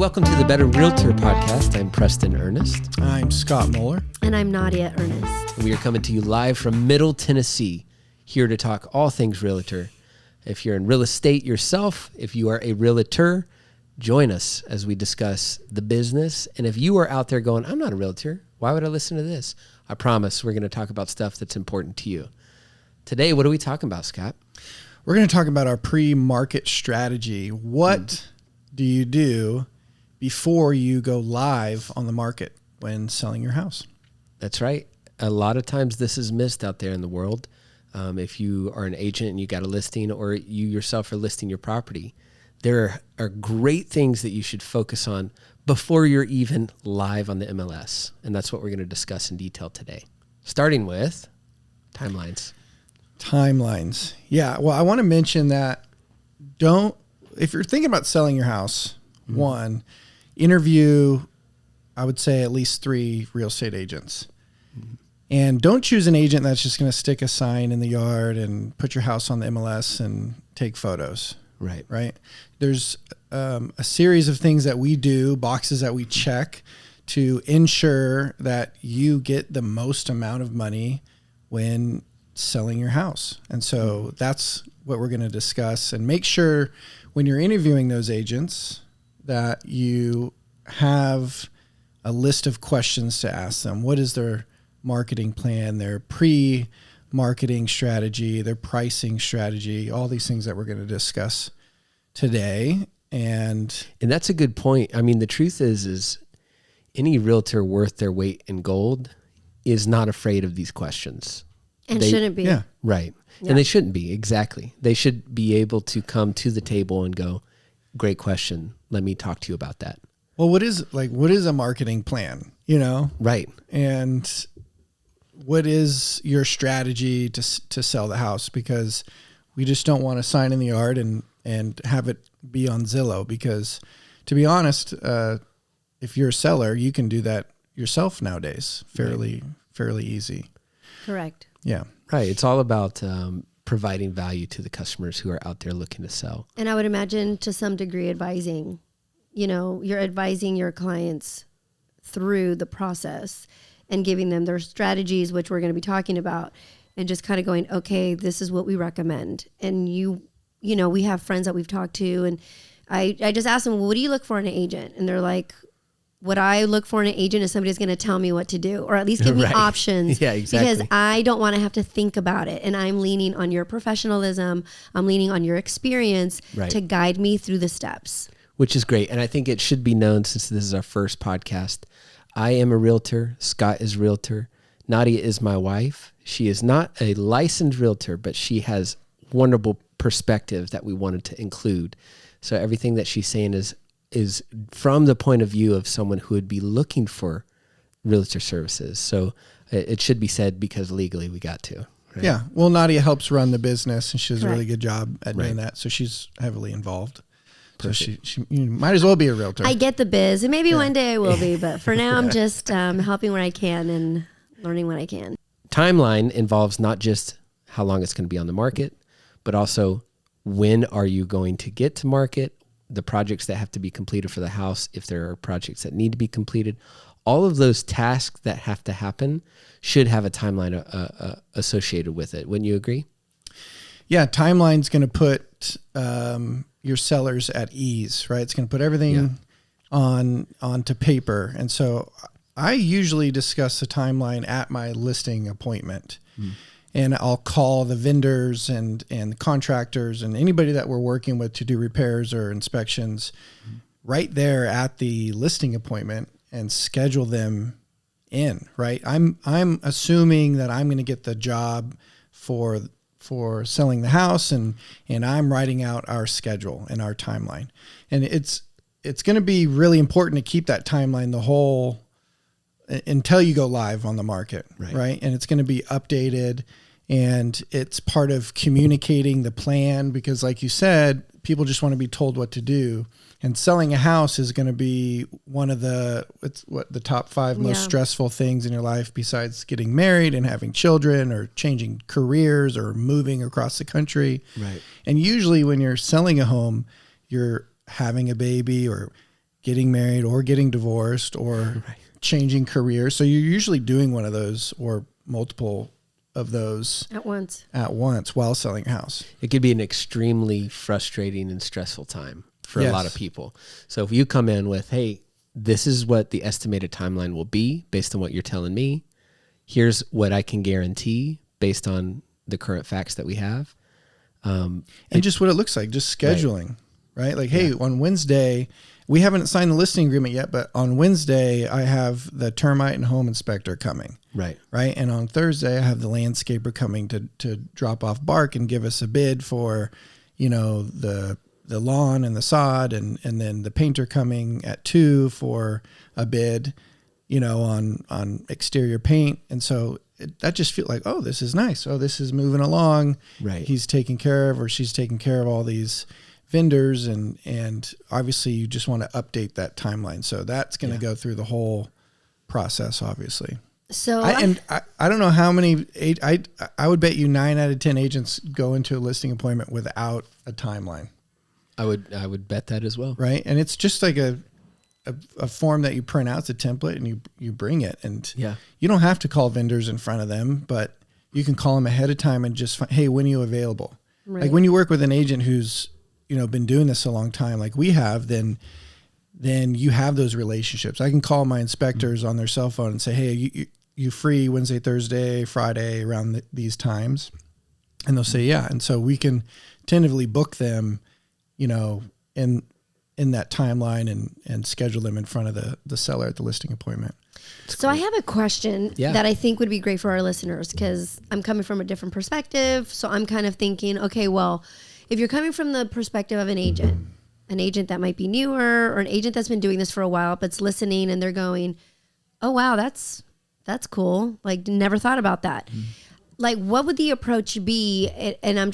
welcome to the Better Realtor podcast. I'm Preston Ernest. I'm Scott Moeller. And I'm Nadia Ernest. We are coming to you live from Middle Tennessee, here to talk all things realtor. If you're in real estate yourself, if you are a realtor, join us as we discuss the business. And if you are out there going, I'm not a realtor, why would I listen to this? I promise we're going to talk about stuff that's important to you. Today, what are we talking about, Scott? We're going to talk about our pre-market strategy. What do you do before you go live on the market when selling your house? That's right. A lot of times this is missed out there in the world. If you are an agent and you got a listing, or you yourself are listing your property, there are great things that you should focus on before you're even live on the MLS. And that's what we're going to discuss in detail today. Starting with timelines. Timelines. Yeah. Well, I want to mention that if you're thinking about selling your house, one, interview, I would say at least 3 real estate agents. And don't choose an agent that's just going to stick a sign in the yard and put your house on the MLS and take photos. Right. Right. There's a series of things that we do, boxes that we check to ensure that you get the most amount of money when selling your house. And so that's what we're going to discuss. And make sure when you're interviewing those agents that you have a list of questions to ask them. What is their marketing plan, their pre-marketing strategy, their pricing strategy, all these things that we're going to discuss today. And that's a good point. I mean, the truth is any realtor worth their weight in gold is not afraid of these questions. And shouldn't be. Yeah. Right. Yeah. And they shouldn't be. Exactly. They should be able to come to the table and go, great question. Let me talk to you about that. Well, what is a marketing plan, Right. And what is your strategy to sell the house? Because we just don't want to sign in the yard and have it be on Zillow, because to be honest, if you're a seller, you can do that yourself nowadays. Fairly easy. Correct. Yeah. Right. It's all about providing value to the customers who are out there looking to sell. And I would imagine to some degree advising, you're advising your clients through the process and giving them their strategies, which we're going to be talking about, and just kind of going, okay, this is what we recommend. And we have friends that we've talked to, and I just asked them, well, what do you look for in an agent? And they're like, what I look for in an agent is somebody who's going to tell me what to do, or at least give me Right. options. Yeah, exactly. Because I don't want to have to think about it. And I'm leaning on your professionalism. I'm leaning on your experience Right. to guide me through the steps. Which is great. And I think it should be known, since this is our first podcast, I am a realtor. Scott is a realtor. Nadia is my wife. She is not a licensed realtor, but she has wonderful perspective that we wanted to include. So everything that she's saying is from the point of view of someone who would be looking for realtor services. So it should be said because legally we got to. Right? Yeah. Well, Nadia helps run the business, and she does a Correct. really good job at doing Right. that. So she's heavily involved. Perfect. So she might as well be a realtor. I get the biz, and maybe one day I will be, but for now I'm just helping where I can and learning what I can. Timeline involves not just how long it's going to be on the market, but also when are you going to get to market, the projects that have to be completed for the house, if there are projects that need to be completed. All of those tasks that have to happen should have a timeline associated with it. Wouldn't you agree? Yeah, timeline's going to put your sellers at ease, right? It's going to put everything onto paper. And so I usually discuss the timeline at my listing appointment. And I'll call the vendors and the contractors and anybody that we're working with to do repairs or inspections right there at the listing appointment and schedule them in, right? I'm assuming that I'm going to get the job for selling the house, and I'm writing out our schedule and our timeline. And it's going to be really important to keep that timeline until you go live on the market, right? And it's going to be updated, and it's part of communicating the plan, because like you said, people just want to be told what to do. And selling a house is going to be one of the top 5 most stressful things in your life, besides getting married and having children or changing careers or moving across the country. Right. And usually when you're selling a home, you're having a baby or getting married or getting divorced or changing careers. So you're usually doing one of those or multiple of those at once while selling a house. It could be an extremely frustrating and stressful time for a lot of people. So if you come in with, hey, this is what the estimated timeline will be based on what you're telling me. Here's what I can guarantee based on the current facts that we have. And just what it looks like, just scheduling, right? Like, hey, on Wednesday, we haven't signed the listing agreement yet, but on Wednesday, I have the termite and home inspector coming. Right. Right. And on Thursday, I have the landscaper coming to drop off bark and give us a bid for, the lawn and the sod, and then the painter coming at 2 for a bid, on exterior paint. And so that just feels like, oh, this is nice. Oh, this is moving along. Right. He's taking care of, or she's taking care of all these vendors. And obviously you just want to update that timeline. So that's going to go through the whole process, obviously. So I don't know how many, I would bet you 9 out of 10 agents go into a listing appointment without a timeline. I would bet that as well. Right. And it's just like a form that you print out. It's a template and you bring it, and you don't have to call vendors in front of them, but you can call them ahead of time and just, hey, when are you available? Right. Like when you work with an agent who's, been doing this a long time, like we have, then you have those relationships. I can call my inspectors on their cell phone and say, hey, you free Wednesday, Thursday, Friday around these times? And they'll say, yeah. And so we can tentatively book them, in that timeline and schedule them in front of the seller at the listing appointment. So I have a question that I think would be great for our listeners, because I'm coming from a different perspective. So I'm kind of thinking, okay, well, if you're coming from the perspective of an agent that might be newer, or an agent that's been doing this for a while, but's listening and they're going, oh, wow, that's cool. Like, never thought about that. Like, what would the approach be? And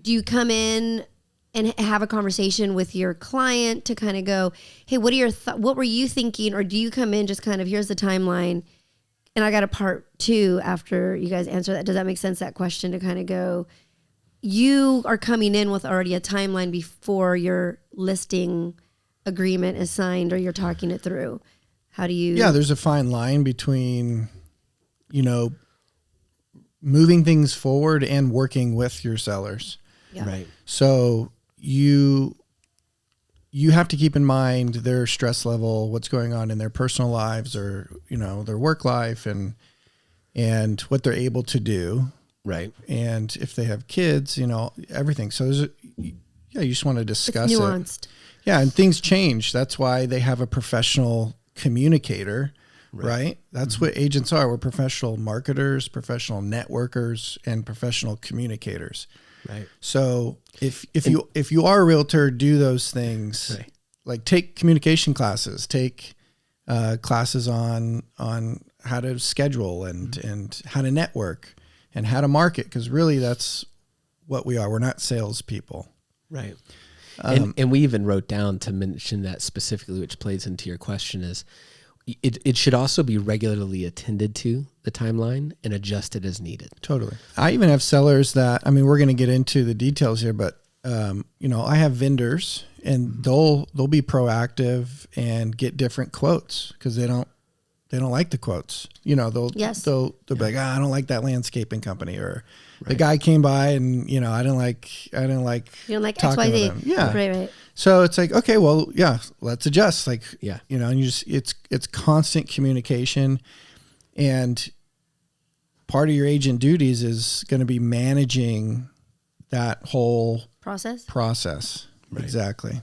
do you come in and have a conversation with your client to kind of go, hey, what are your what were you thinking? Or do you come in just kind of, here's the timeline, and I got a part 2 after you guys answer that? Does that make sense, that question, to kind of go, you are coming in with already a timeline before your listing agreement is signed or you're talking it through? How do you? Yeah, there's a fine line between, moving things forward and working with your sellers. Yeah. Right. So you have to keep in mind their stress level, what's going on in their personal lives, or, their work life, and what they're able to do. Right. And if they have kids, everything. So you just want to discuss it's nuanced. Yeah. And things change. That's why they have a professional communicator, right? That's what agents are. We're professional marketers, professional networkers, and professional communicators. Right. So if you are a realtor, do those things. Right. Like take communication classes, take classes on how to schedule and how to network and how to market, because really that's what we are. We're not salespeople. Right. And we even wrote down to mention that specifically, which plays into your question, is it should also be regularly attended to, the timeline, and adjusted as needed. Totally. I even have sellers that, we're going to get into the details here, but I have vendors, and they'll be proactive and get different quotes because they don't like the quotes. They'll be like, I don't like that landscaping company, or the guy came by and I didn't like you don't like talking XYZ. with him. Yeah. Right. So it's like, okay, well, yeah, let's adjust. Like, Yeah. And you just, it's constant communication, and part of your agent duties is going to be managing that whole process. Right. Exactly.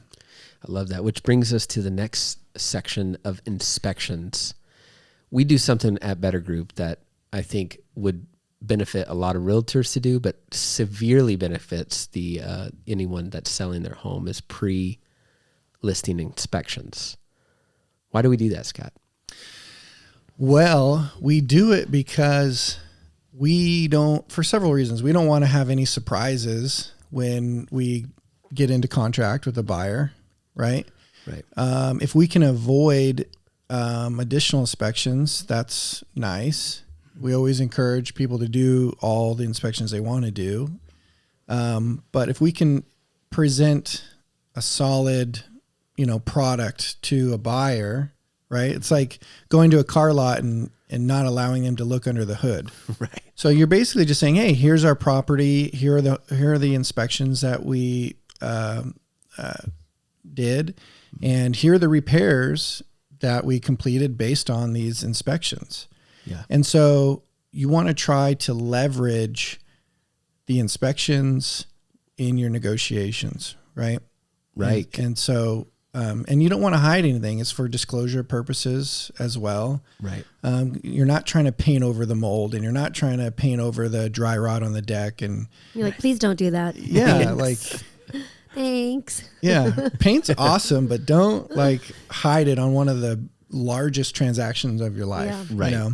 I love that, which brings us to the next section of inspections. We do something at Better Group that I think would benefit a lot of realtors to do, but severely benefits the anyone that's selling their home, is pre-listing inspections. Why do we do that, Scott? Well, we do it because for several reasons. We don't want to have any surprises when we get into contract with a buyer, right? Right. If we can avoid additional inspections, that's nice. We always encourage people to do all the inspections they want to do. But if we can present a solid, product to a buyer, right? It's like going to a car lot and not allowing them to look under the hood. Right. So you're basically just saying, hey, here's our property. Here are the inspections that we did, and here are the repairs that we completed based on these inspections. Yeah. And so you want to try to leverage the inspections in your negotiations, right? Right. And so, and you don't want to hide anything. It's for disclosure purposes as well. Right. You're not trying to paint over the mold, and you're not trying to paint over the dry rot on the deck. And You're like, please don't do that. yeah, like, Thanks. yeah, paint's awesome, but don't like hide it on one of the largest transactions of your life. Yeah. Right.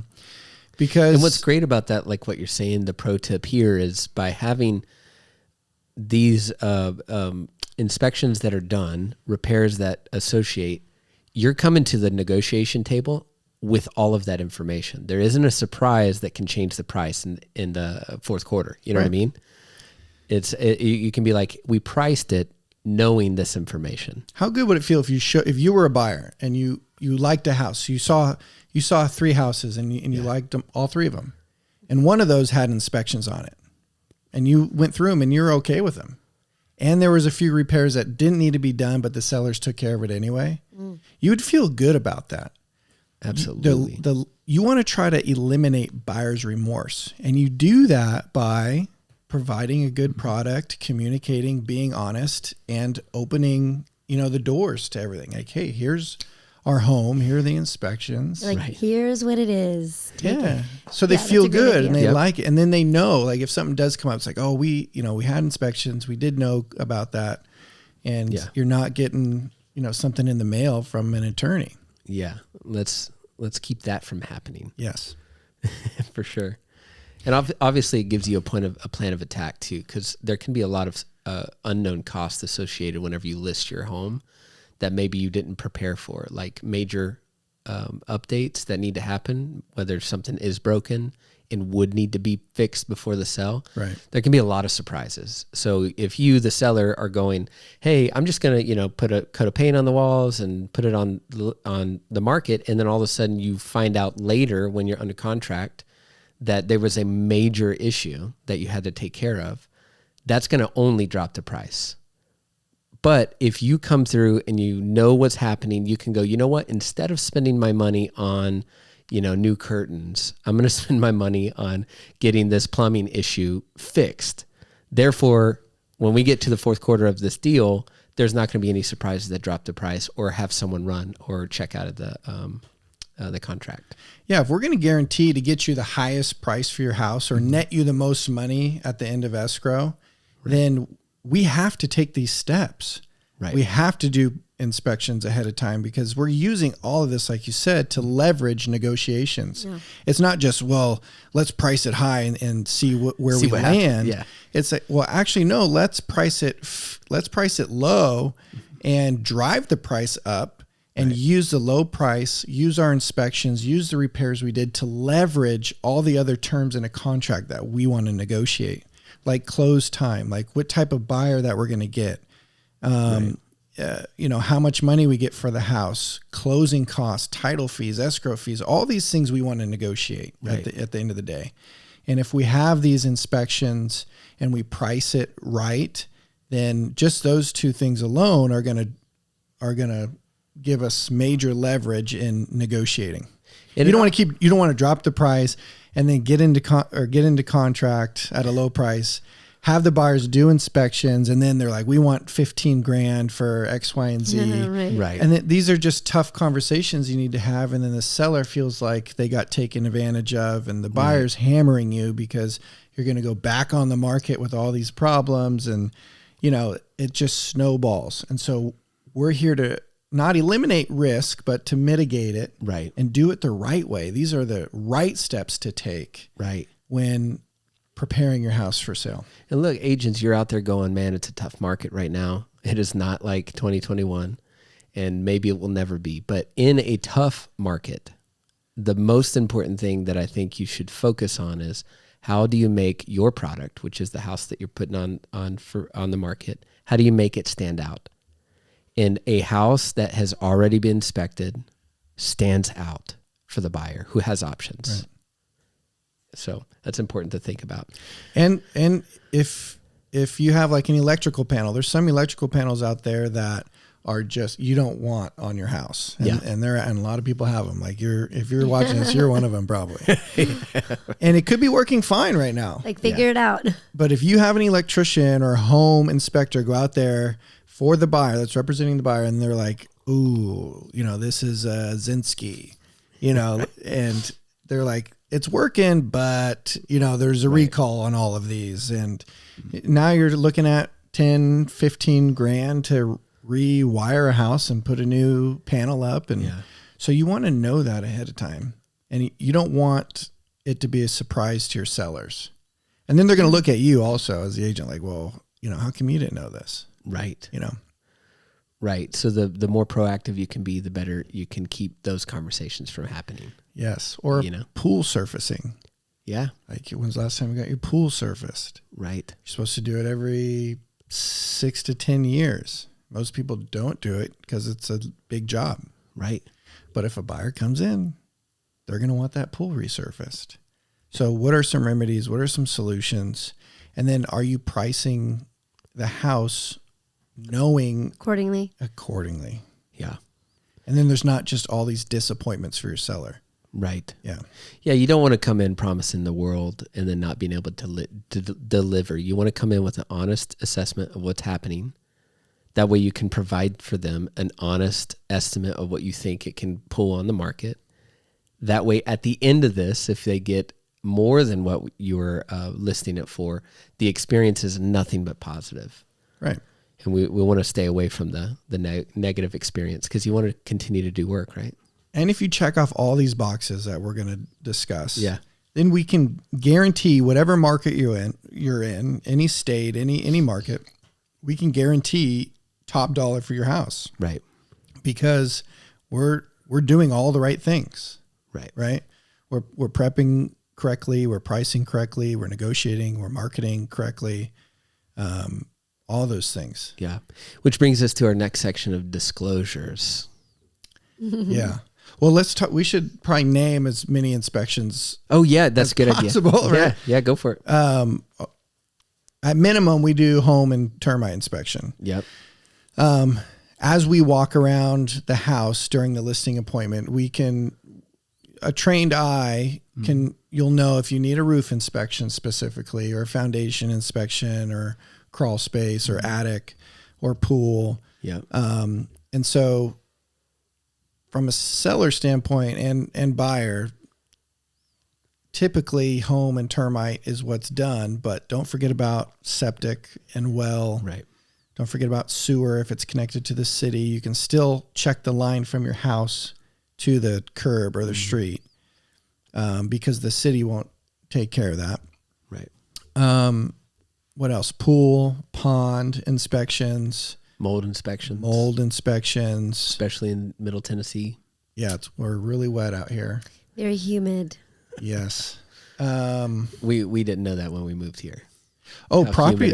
Because And what's great about that, like what you're saying, the pro tip here is by having these inspections that are done, repairs that associate, you're coming to the negotiation table with all of that information. There isn't a surprise that can change the price in the fourth quarter. You know what I mean? You can be like, we priced it knowing this information. How good would it feel if you were a buyer and you liked a house, you saw 3 houses and you liked them, all 3 of them, and one of those had inspections on it, and you went through them and you're okay with them, and there was a few repairs that didn't need to be done, but the sellers took care of it anyway. You would feel good about that. Absolutely. You want to try to eliminate buyer's remorse, and you do that by providing a good product, communicating, being honest, and opening, the doors to everything. Like, hey, here's our home. Here are the inspections. Like, here's what it is. Take it. So they Yeah, feel that's a great good idea. and they Yep. like it. And then they know, like, if something does come up, it's like, oh, we had inspections. We did know about that. And you're not getting, something in the mail from an attorney. Yeah. Let's keep that from happening. Yes. For sure. And obviously it gives you a plan of attack too, because there can be a lot of unknown costs associated whenever you list your home that maybe you didn't prepare for, like major updates that need to happen, whether something is broken and would need to be fixed before the sale. Right. There can be a lot of surprises. So if you, the seller, are going, hey, I'm just going to, put a coat of paint on the walls and put it on the market, and then all of a sudden you find out later when you're under contract that there was a major issue that you had to take care of, that's going to only drop the price. But if you come through and you know what's happening, you can go, you know what, instead of spending my money on, new curtains, I'm going to spend my money on getting this plumbing issue fixed. Therefore, when we get to the fourth quarter of this deal, there's not going to be any surprises that drop the price or have someone run or check out of the contract. Yeah, if we're going to guarantee to get you the highest price for your house or net you the most money at the end of escrow, then we have to take these steps. Right. We have to do inspections ahead of time because we're using all of this, like you said, to leverage negotiations. Yeah. It's not just, well, let's price it high and see where we land. Yeah. It's like, well, actually, no, let's price it low and drive the price up. And use the low price, use our inspections, use the repairs we did to leverage all the other terms in a contract that we want to negotiate, like close time, like what type of buyer that we're going to get, how much money we get for the house, closing costs, title fees, escrow fees, all these things we want to negotiate at the end of the day. And if we have these inspections and we price it right, then just those 2 things alone are going to give us major leverage in negotiating. And you don't want to drop the price and then get into contract at a low price, have the buyers do inspections, and then they're like, we want $15,000 for X, Y, and Z. Right. And these are just tough conversations you need to have. And then the seller feels like they got taken advantage of, and the buyer's hammering you because you're going to go back on the market with all these problems, and it just snowballs. And so we're here to not eliminate risk, but to mitigate it, and do it the right way. These are the right steps to take, when preparing your house for sale. And look, agents, you're out there going, man, it's a tough market right now. It is not like 2021, and maybe it will never be. But in a tough market, the most important thing that I think you should focus on is how do you make your product, which is the house that you're putting on the market, how do you make it stand out? And a house that has already been inspected stands out for the buyer who has options. Right. So that's important to think about. And if you have like an electrical panel, there's some electrical panels out there that are just, you don't want on your house. And and a lot of people have them. Like if you're watching this, you're one of them probably. And it could be working fine right now. Like figure it out. But if you have an electrician or home inspector go out there for the buyer that's representing the buyer, and they're like, ooh, this is Zinsky, and they're like, it's working, but there's a recall on all of these. And now you're looking at 10, 15 grand to rewire a house and put a new panel up. And so you want to know that ahead of time, and you don't want it to be a surprise to your sellers. And then they're going to look at you also as the agent, like, well, how come you didn't know this? Right. Right. So the more proactive you can be, the better you can keep those conversations from happening. Yes. Or pool surfacing. Yeah. Like, when's the last time you got your pool surfaced? Right. You're supposed to do it every 6 to 10 years. Most people don't do it because it's a big job. Right. But if a buyer comes in, they're going to want that pool resurfaced. So what are some remedies? What are some solutions? And then are you pricing the house knowing accordingly? Yeah. And then there's not just all these disappointments for your seller. Right. Yeah. Yeah. You don't want to come in promising the world and then not being able to deliver. You want to come in with an honest assessment of what's happening. That way you can provide for them an honest estimate of what you think it can pull on the market. That way at the end of this, if they get more than what you were listing it for, the experience is nothing but positive. Right. And we want to stay away from the negative experience because you want to continue to do work, right? And if you check off all these boxes that we're going to discuss, then we can guarantee whatever market you're in, any state, any market, we can guarantee top dollar for your house. Right. Because we're doing all the right things. Right. Right. We're prepping correctly. We're pricing correctly. We're negotiating. We're marketing correctly. All those things. Yeah. Which brings us to our next section of disclosures. Yeah. Well, let's talk. We should probably name as many inspections. Oh yeah. That's a good possible, idea. Right? Yeah. Go for it. At minimum, we do home and termite inspection. Yep. As we walk around the house during the listing appointment, a trained eye you'll know if you need a roof inspection specifically, or a foundation inspection, or crawl space, or attic, or pool. Yeah. And so from a seller standpoint and buyer, typically home and termite is what's done, but don't forget about septic and well. Right. Don't forget about sewer. If it's connected to the city, you can still check the line from your house to the curb or the street, because the city won't take care of that. Right. What else? Pool, pond inspections. Mold inspections. Especially in Middle Tennessee. Yeah, we're really wet out here. Very humid. Yes. We didn't know that when we moved here. Oh, property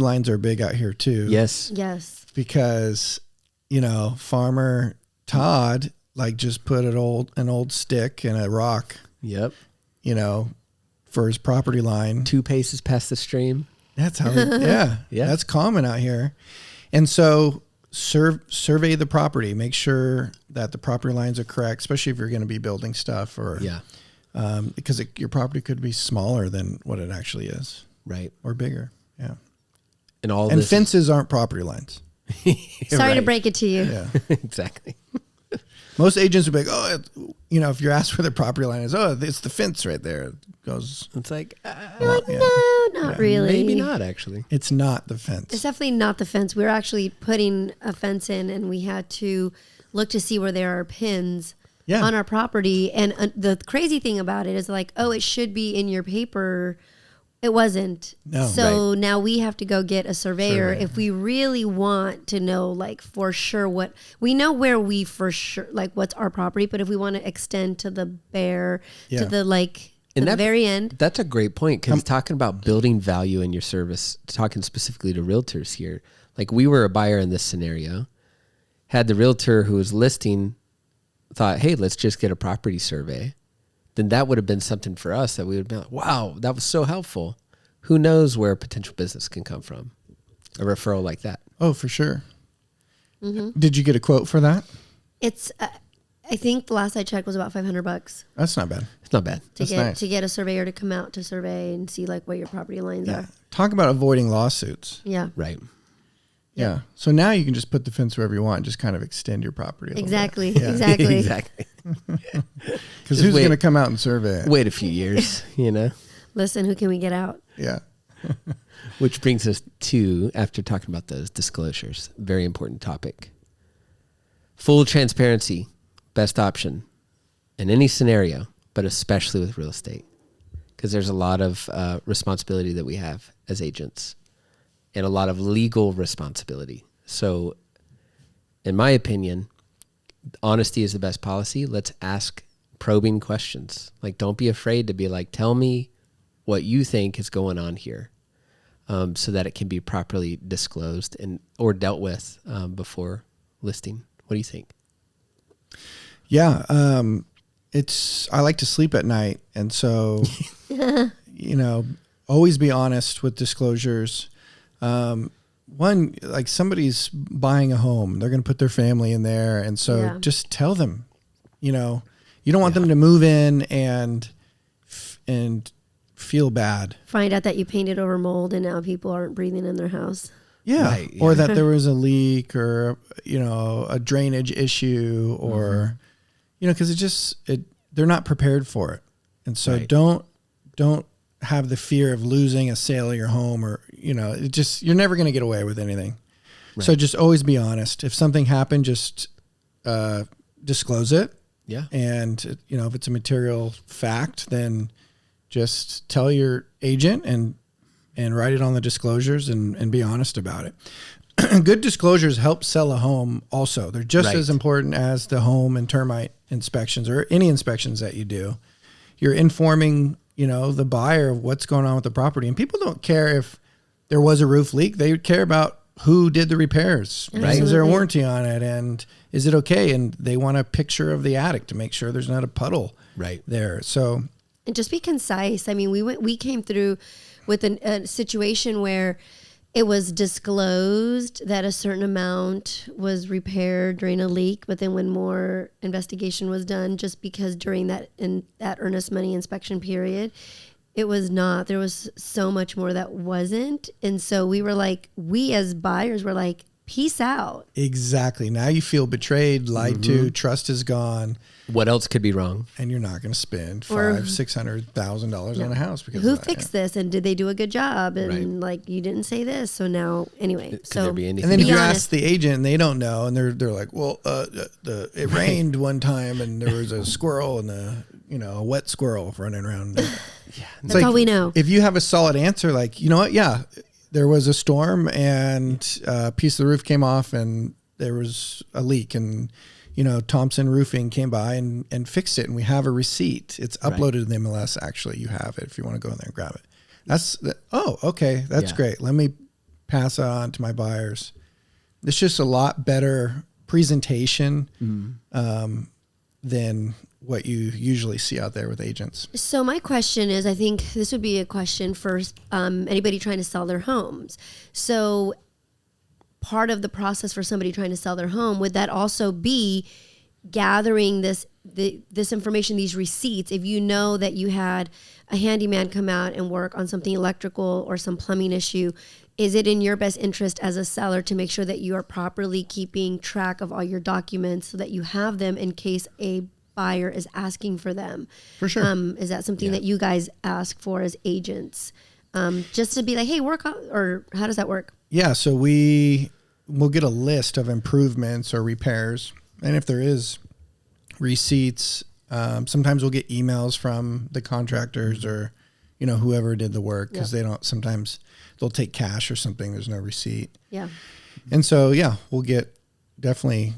lines are big out here too. Yes. Because, Farmer Todd just put an old stick and a rock. Yep. For his property line. 2 paces past the stream. That's how. Yeah. That's common out here. And so survey the property. Make sure that the property lines are correct, especially if you're going to be building stuff, or because your property could be smaller than what it actually is. Right. Or bigger. Yeah. And fences aren't property lines. Sorry to break it to you. Yeah. Exactly. Most agents would be like, if you're asked where the property line is, it's the fence right there. It goes. It's like, no, not really. Maybe not, actually. It's not the fence. It's definitely not the fence. We're actually putting a fence in, and we had to look to see where there are pins on our property. And the crazy thing about it is it should be in your paper. It wasn't. No. So now we have to go get a surveyor if we really want to know for sure what we know where we for sure what's our property, but if we want to extend to the bare to the the very end. That's a great point, because talking about building value in your service, talking specifically to realtors here, we were a buyer in this scenario. Had the realtor who was listing thought, hey, let's just get a property survey, then that would have been something for us that we would be like, wow, that was so helpful. Who knows where potential business can come from? A referral like that. Oh, for sure. Did you get a quote for that? It's, I think the last I checked was about $500 That's not bad. It's not bad. to get a surveyor to come out to survey and see like what your property lines are. Talk about avoiding lawsuits. Yeah. Right. Yeah. So now you can just put the fence wherever you want and just kind of extend your property a little Exactly. bit. Yeah. Exactly. Exactly. Because who's going to come out and survey it? Wait a few years, Listen, who can we get out? Yeah. Which brings us to, after talking about those disclosures, very important topic. Full transparency, best option in any scenario, but especially with real estate. Because there's a lot of responsibility that we have as agents and a lot of legal responsibility. So in my opinion, honesty is the best policy. Let's ask probing questions. Like, don't be afraid to be like, tell me what you think is going on here, so that it can be properly disclosed or dealt with before listing. What do you think? Yeah. I like to sleep at night. And so, always be honest with disclosures. One, like somebody's buying a home, they're going to put their family in there. And so just tell them, you don't want them to move in and feel bad. Find out that you painted over mold and now people aren't breathing in their house. Yeah. Right, yeah. Or that there was a leak or, a drainage issue or, because they're not prepared for it. And so don't have the fear of losing a sale of your home or, you're never going to get away with anything. Right. So just always be honest. If something happened, just disclose it. Yeah. And, if it's a material fact, then just tell your agent and write it on the disclosures and be honest about it. Good disclosures help sell a home also. They're just as important as the home and termite inspections or any inspections that you do. You're informing, the buyer of what's going on with the property. And people don't care if there was a roof leak. They care about who did the repairs. Right? Is there a warranty on it? And is it okay? And they want a picture of the attic to make sure there's not a puddle there. So, and just be concise. I mean, we came through with a situation where it was disclosed that a certain amount was repaired during a leak, but then when more investigation was done, just because during that earnest money inspection period, it was not. There was so much more that wasn't. And so we as buyers were like, peace out. Exactly. Now you feel betrayed, lied to, trust is gone. What else could be wrong? And you're not going to spend $600,000 on a house because who of that. fixed this and did they do a good job? And you didn't say this, so now anyway. Could there be anything? And then if you honest. ask the agent and they don't know, and they're like, well, it rained one time and there was a squirrel and a wet squirrel running around. That's all we know. If you have a solid answer, like, you know what? Yeah, there was a storm and a piece of the roof came off and there was a leak and, Thompson Roofing came by and fixed it and we have a receipt. It's uploaded in the MLS. Actually, you have it if you want to go in there and grab it. Okay. That's great. Let me pass it on to my buyers. It's just a lot better presentation than what you usually see out there with agents. So my question is, I think this would be a question for anybody trying to sell their homes. So part of the process for somebody trying to sell their home, would that also be gathering this information, these receipts? If you know that you had a handyman come out and work on something electrical or some plumbing issue, is it in your best interest as a seller to make sure that you are properly keeping track of all your documents so that you have them in case a buyer is asking for them? For sure. Is that something that you guys ask for as agents? Just to be like, hey, work on, or how does that work? Yeah, so we'll get a list of improvements or repairs. And if there is receipts, sometimes we'll get emails from the contractors or, whoever did the work, because sometimes they'll take cash or something. There's no receipt. Yeah. And so, we'll definitely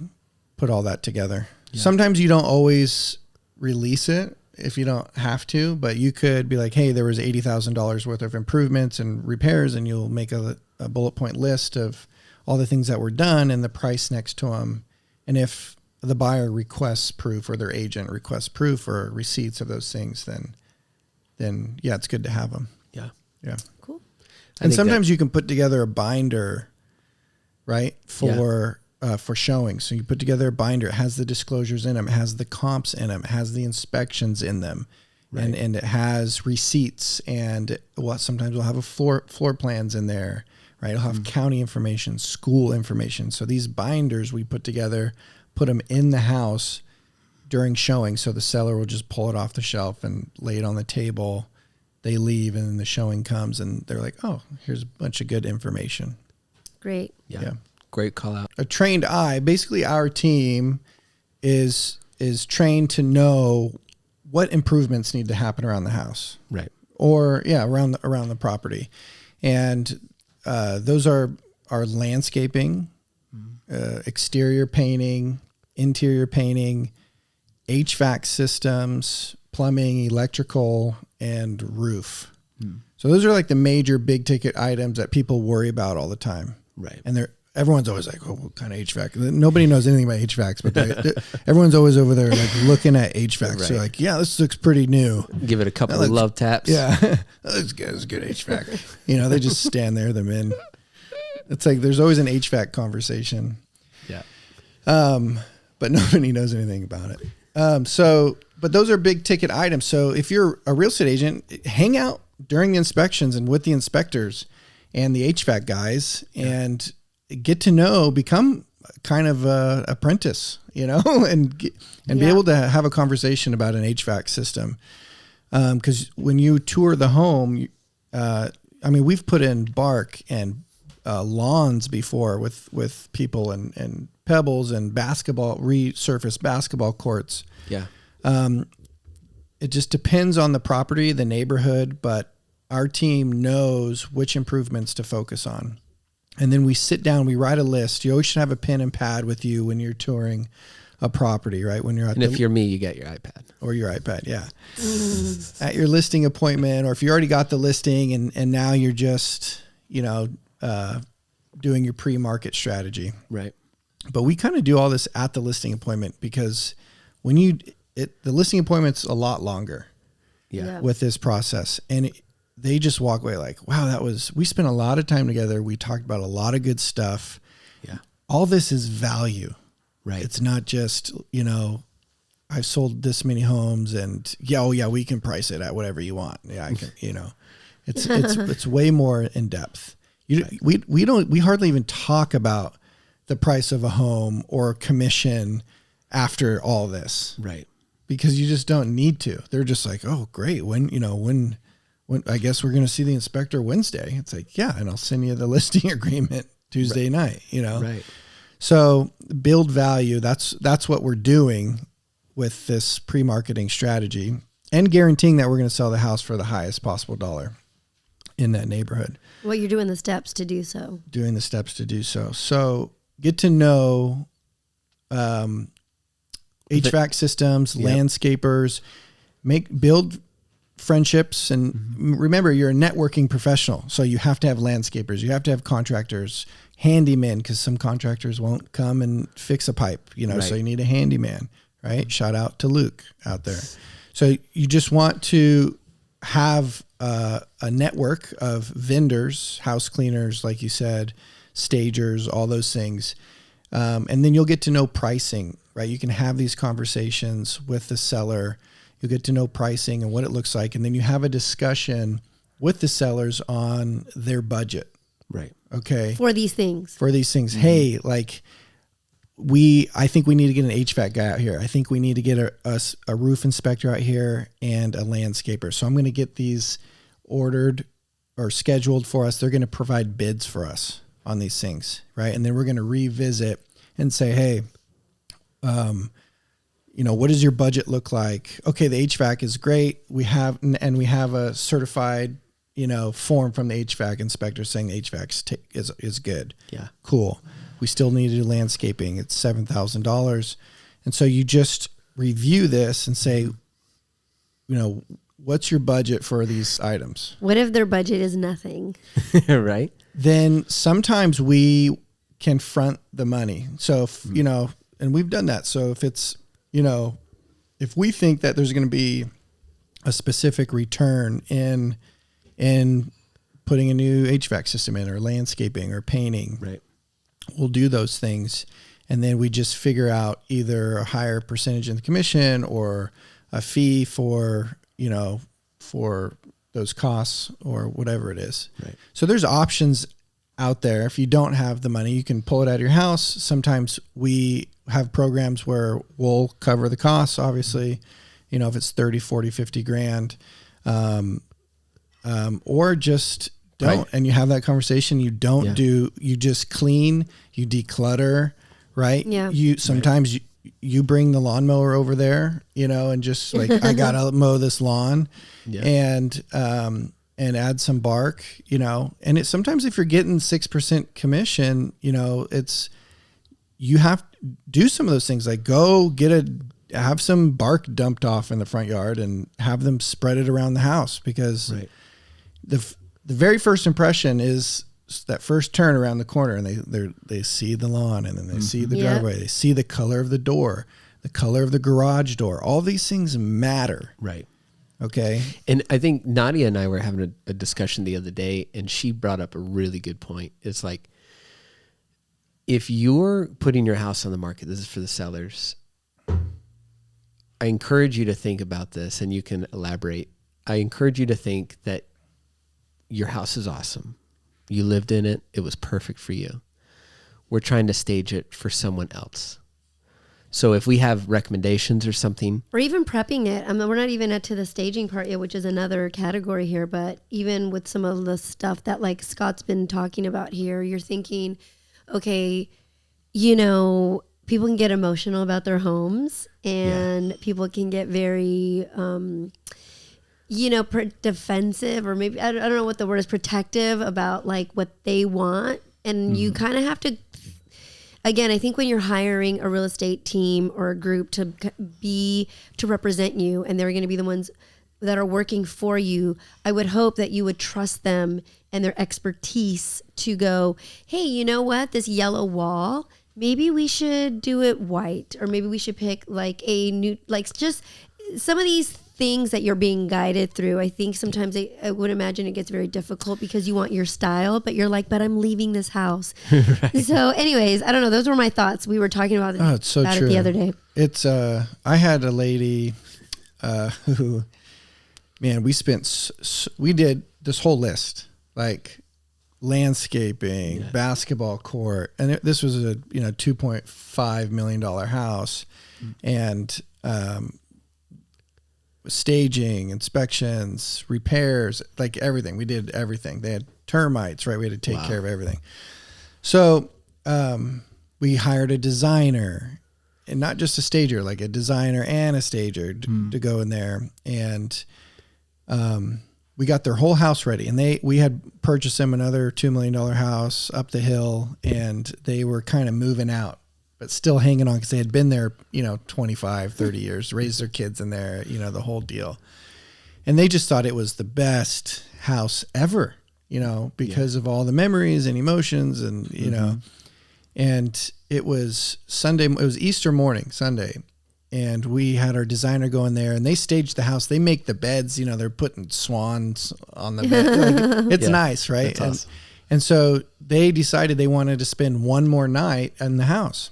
put all that together. Yeah. Sometimes you don't always release it if you don't have to, but you could be like, hey, there was $80,000 worth of improvements and repairs, and you'll make a bullet point list of all the things that were done and the price next to them. And if the buyer requests proof or their agent requests proof or receipts of those things, then yeah, it's good to have them. Yeah. Yeah. Cool. And sometimes you can put together a binder, right, for showing. So you put together a binder. It has the disclosures in them. It has the comps in them. It has the inspections in them. Right. And it has receipts. And sometimes we'll have a floor plans in there, right? It'll have county information, school information. So these binders we put together, put them in the house during showing. So the seller will just pull it off the shelf and lay it on the table. They leave, and then the showing comes, and they're like, oh, here's a bunch of good information. Great. Yeah. Great call out. A trained eye. Basically, our team is trained to know what improvements need to happen around the house. Right. Or, around the property. And those are landscaping, exterior painting, interior painting, HVAC systems, plumbing, electrical, and roof. So those are like the major big ticket items that people worry about all the time. Right. And everyone's always like, oh, what kind of HVAC? Nobody knows anything about HVACs, but everyone's always over there like looking at HVACs. Right. So like, yeah, this looks pretty new. Give it a couple of love taps. Yeah. That looks good. It's good HVAC. They just stand there, they're in. It's like there's always an HVAC conversation. Yeah. But nobody knows anything about it. But those are big ticket items. So if you're a real estate agent, hang out during the inspections and with the inspectors and the HVAC guys and get to know, become kind of a apprentice, and be able to have a conversation about an HVAC system. Because when you tour the home, we've put in bark and lawns before with people and pebbles and resurfaced basketball courts. Yeah. It just depends on the property, the neighborhood, but our team knows which improvements to focus on. And then we sit down, we write a list. You always should have a pen and pad with you when you're touring a property, right? When you're if you're me, you get your iPad. Or your iPad, yeah. At your listing appointment, or if you already got the listing and now you're just, doing your pre-market strategy. Right. But we kind of do all this at the listing appointment because the listing appointment's a lot longer with this process. And they just walk away like, wow, we spent a lot of time together. We talked about a lot of good stuff. Yeah. All this is value. Right. It's not just, I've sold this many homes and we can price it at whatever you want. Yeah, I can, it's way more in depth. We hardly even talk about the price of a home or commission after all this. Right. Because you just don't need to. They're just like, oh, great. When I guess we're going to see the inspector Wednesday. It's like, yeah, and I'll send you the listing agreement Tuesday night, Right. So build value. That's what we're doing with this pre-marketing strategy and guaranteeing that we're going to sell the house for the highest possible dollar in that neighborhood. Well, you're doing the steps to do so. So get to know HVAC systems, landscapers, build friendships. And remember, you're a networking professional. So you have to have landscapers. You have to have contractors, handymen, because some contractors won't come and fix a pipe, Right. So you need a handyman, right? Shout out to Luke out there. So you just want to have a network of vendors, house cleaners, like you said, stagers, all those things. And then you'll get to know pricing, right? You can have these conversations with the seller. You'll get to know pricing and what it looks like. And then you have a discussion with the sellers on their budget. Right. Okay. For these things. Mm-hmm. Hey, I think we need to get an HVAC guy out here. I think we need to get a roof inspector out here and a landscaper. So I'm going to get these ordered or scheduled for us. They're going to provide bids for us on these things, right? And then we're going to revisit and say, hey, what does your budget look like? Okay, the HVAC is great. We have a certified, form from the HVAC inspector saying the HVAC is good. Yeah. Cool. We still need to do landscaping. It's $7,000. And so you just review this and say, what's your budget for these items? What if their budget is nothing? Right. Then sometimes we can front the money. So, and we've done that. So if it's, you know, if we think that there's going to be a specific return in putting a new HVAC system in, or landscaping or painting, Right. we'll do those things. And then we just figure out either a higher percentage in the commission or a fee for, you know, for those costs or whatever it is. Right. So there's options out there. If you don't have the money, you can pull it out of your house. Sometimes we have programs where we'll cover the costs, obviously, you know, if it's 30, 40, 50 grand, or just don't. Right. And you have that conversation. You don't Yeah. you just clean, you declutter, right? Yeah. You sometimes you bring the lawnmower over there, you know, and just like, I gotta mow this lawn, and add some bark, you know. And it's sometimes, if you're getting 6% commission, you know, you have to do some of those things, like go have some bark dumped off in the front yard and have them spread it around the house, because Right. the very first impression is that first turn around the corner, and they see the lawn, and then they see the driveway, they see the color of the door, the color of the garage door. All these things matter. Right. Okay. And I think Nadia and I were having a discussion the other day, and she brought up a really good point. It's like, if you're putting your house on the market, this is for the sellers, I encourage you to think about this, and you can elaborate. I encourage you to think that your house is awesome. You lived in it. It was perfect for you. We're trying to stage it for someone else. So if we have recommendations or something, or even prepping it. I mean, we're not even to the staging part yet, which is another category here. But even with some of the stuff that like Scott's been talking about here, you're thinking, okay, you know, people can get emotional about their homes, and people can get very, you know, defensive, or maybe, I don't know what the word is, protective about like what they want. And you kind of have to, again, I think when you're hiring a real estate team or a group to represent you, and they're going to be the ones that are working for you, I would hope that you would trust them and their expertise to go, hey, you know what, this yellow wall, maybe we should do it white, or maybe we should pick like a new, like just some of these things that you're being guided through. I think sometimes I would imagine it gets very difficult because you want your style, but you're like, but I'm leaving this house. Right. So anyways, I don't know. Those were my thoughts. We were talking about, it's so about true. it the other day. It's, I had a lady who, man, we did this whole list, like landscaping, basketball court. And this was a, you know, $2.5 million house, and, staging, inspections, repairs, like everything. We did everything. They had termites, right? We had to take care of everything. So we hired a designer, and not just a stager, like a designer and a stager to go in there. And we got their whole house ready. And we had purchased them another $2 million house up the hill, and they were kind of moving out, but still hanging on because they had been there, you know, 25, 30 years, raised their kids in there, you know, the whole deal. And they just thought it was the best house ever, you know, because of all the memories and emotions, and, you know, and it was Sunday, it was Easter morning, Sunday. And we had our designer go in there, and they staged the house. They make the beds, you know, they're putting swans on the bed. Like, it's nice, right? That's awesome. And so they decided they wanted to spend one more night in the house,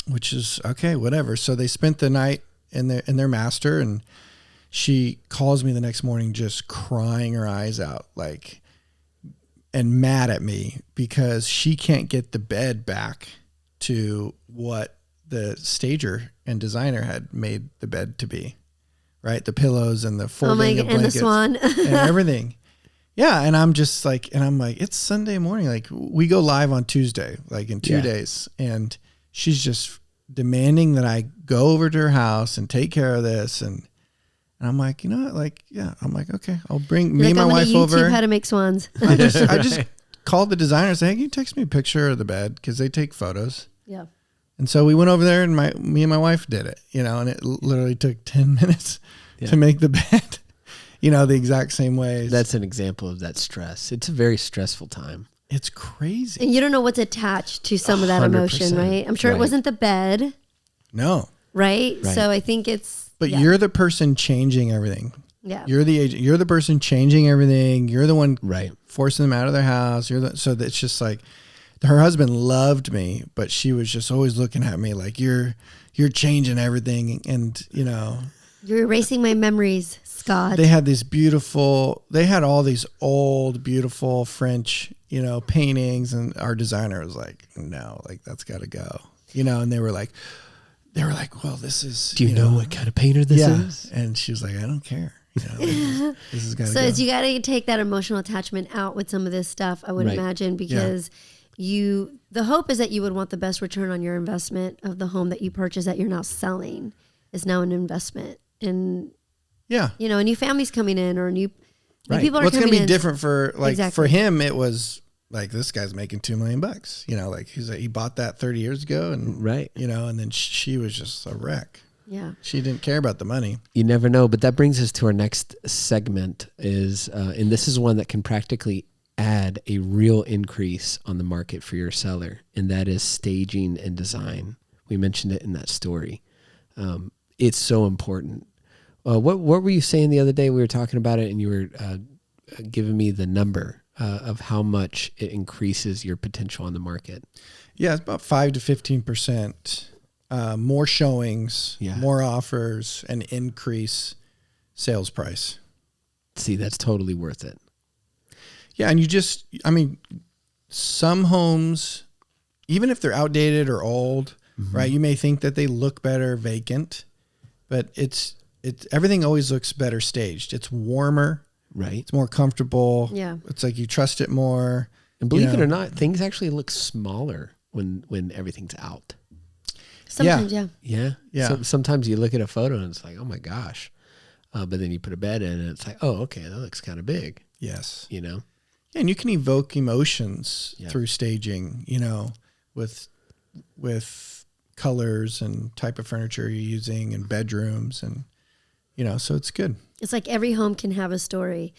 which is okay, whatever. So they spent the night in their master, and she calls me the next morning just crying her eyes out, like, and mad at me because she can't get the bed back to what the stager and designer had made the bed to be, right? The pillows and the folding of blankets and the swan and everything. Yeah. And I'm just like, it's Sunday morning. Like, we go live on Tuesday, like in 2 days. And she's just demanding that I go over to her house and take care of this. And I'm like, you know what? Like, yeah, I'm like, okay, I'll bring me and my wife over. YouTube how to make swans. I just called the designer and said, hey, can you text me a picture of the bed? Cause they take photos. Yeah. And so we went over there, and me and my wife did it, you know, and it literally took 10 minutes to make the bed, you know, the exact same way. That's an example of that stress. It's a very stressful time. It's crazy. And you don't know what's attached to some of that emotion, 100%. right? I'm sure it Right. wasn't the bed, No. right? Right. So I think it's. But yeah. you're the person changing everything. Yeah. You're the agent. You're the person changing everything. You're the one Right. forcing them out of their house. So it's just like her husband loved me, but she was just always looking at me like you're changing everything. And You're erasing my memories, Scott. they had all these old, beautiful French, paintings. And our designer was like, no, like that's got to go, and they were like, well, this is, Do you know what kind of painter this is? And she was like, I don't care. This is got to So go. you got to take that emotional attachment out with some of this stuff, I would Right. imagine, because the hope is that you would want the best return on your investment of the home that you purchase that you're now selling is now an investment. And, Yeah. a new family's coming in or new Right. people are What's coming going to be in. different for Exactly. for him, it was like, this guy's making $2 million, like he bought that 30 years ago and Right. and then she was just a wreck. Yeah. She didn't care about the money. You never know, but that brings us to our next segment is, and this is one that can practically add a real increase on the market for your seller, and that is staging and design. We mentioned it in that story. It's so important. What were you saying the other day? We were talking about it, and you were giving me the number of how much it increases your potential on the market. Yeah, it's about 5 to 15%. More showings, Yeah. more offers, and increase sales price. See, that's totally worth it. Yeah, and some homes, even if they're outdated or old, right? You may think that they look better vacant, but it's everything always looks better staged. It's warmer, Right. it's more comfortable. Yeah. It's like you trust it more. And believe it or not, things actually look smaller when everything's out. Sometimes, yeah. Yeah. Yeah. So, sometimes you look at a photo and it's like, oh my gosh. But then you put a bed in and it's like, oh, okay, that looks kind of big, Yes. And you can evoke emotions Yeah. through staging, with colors and type of furniture you're using and bedrooms and, so it's good. It's like every home can have a story.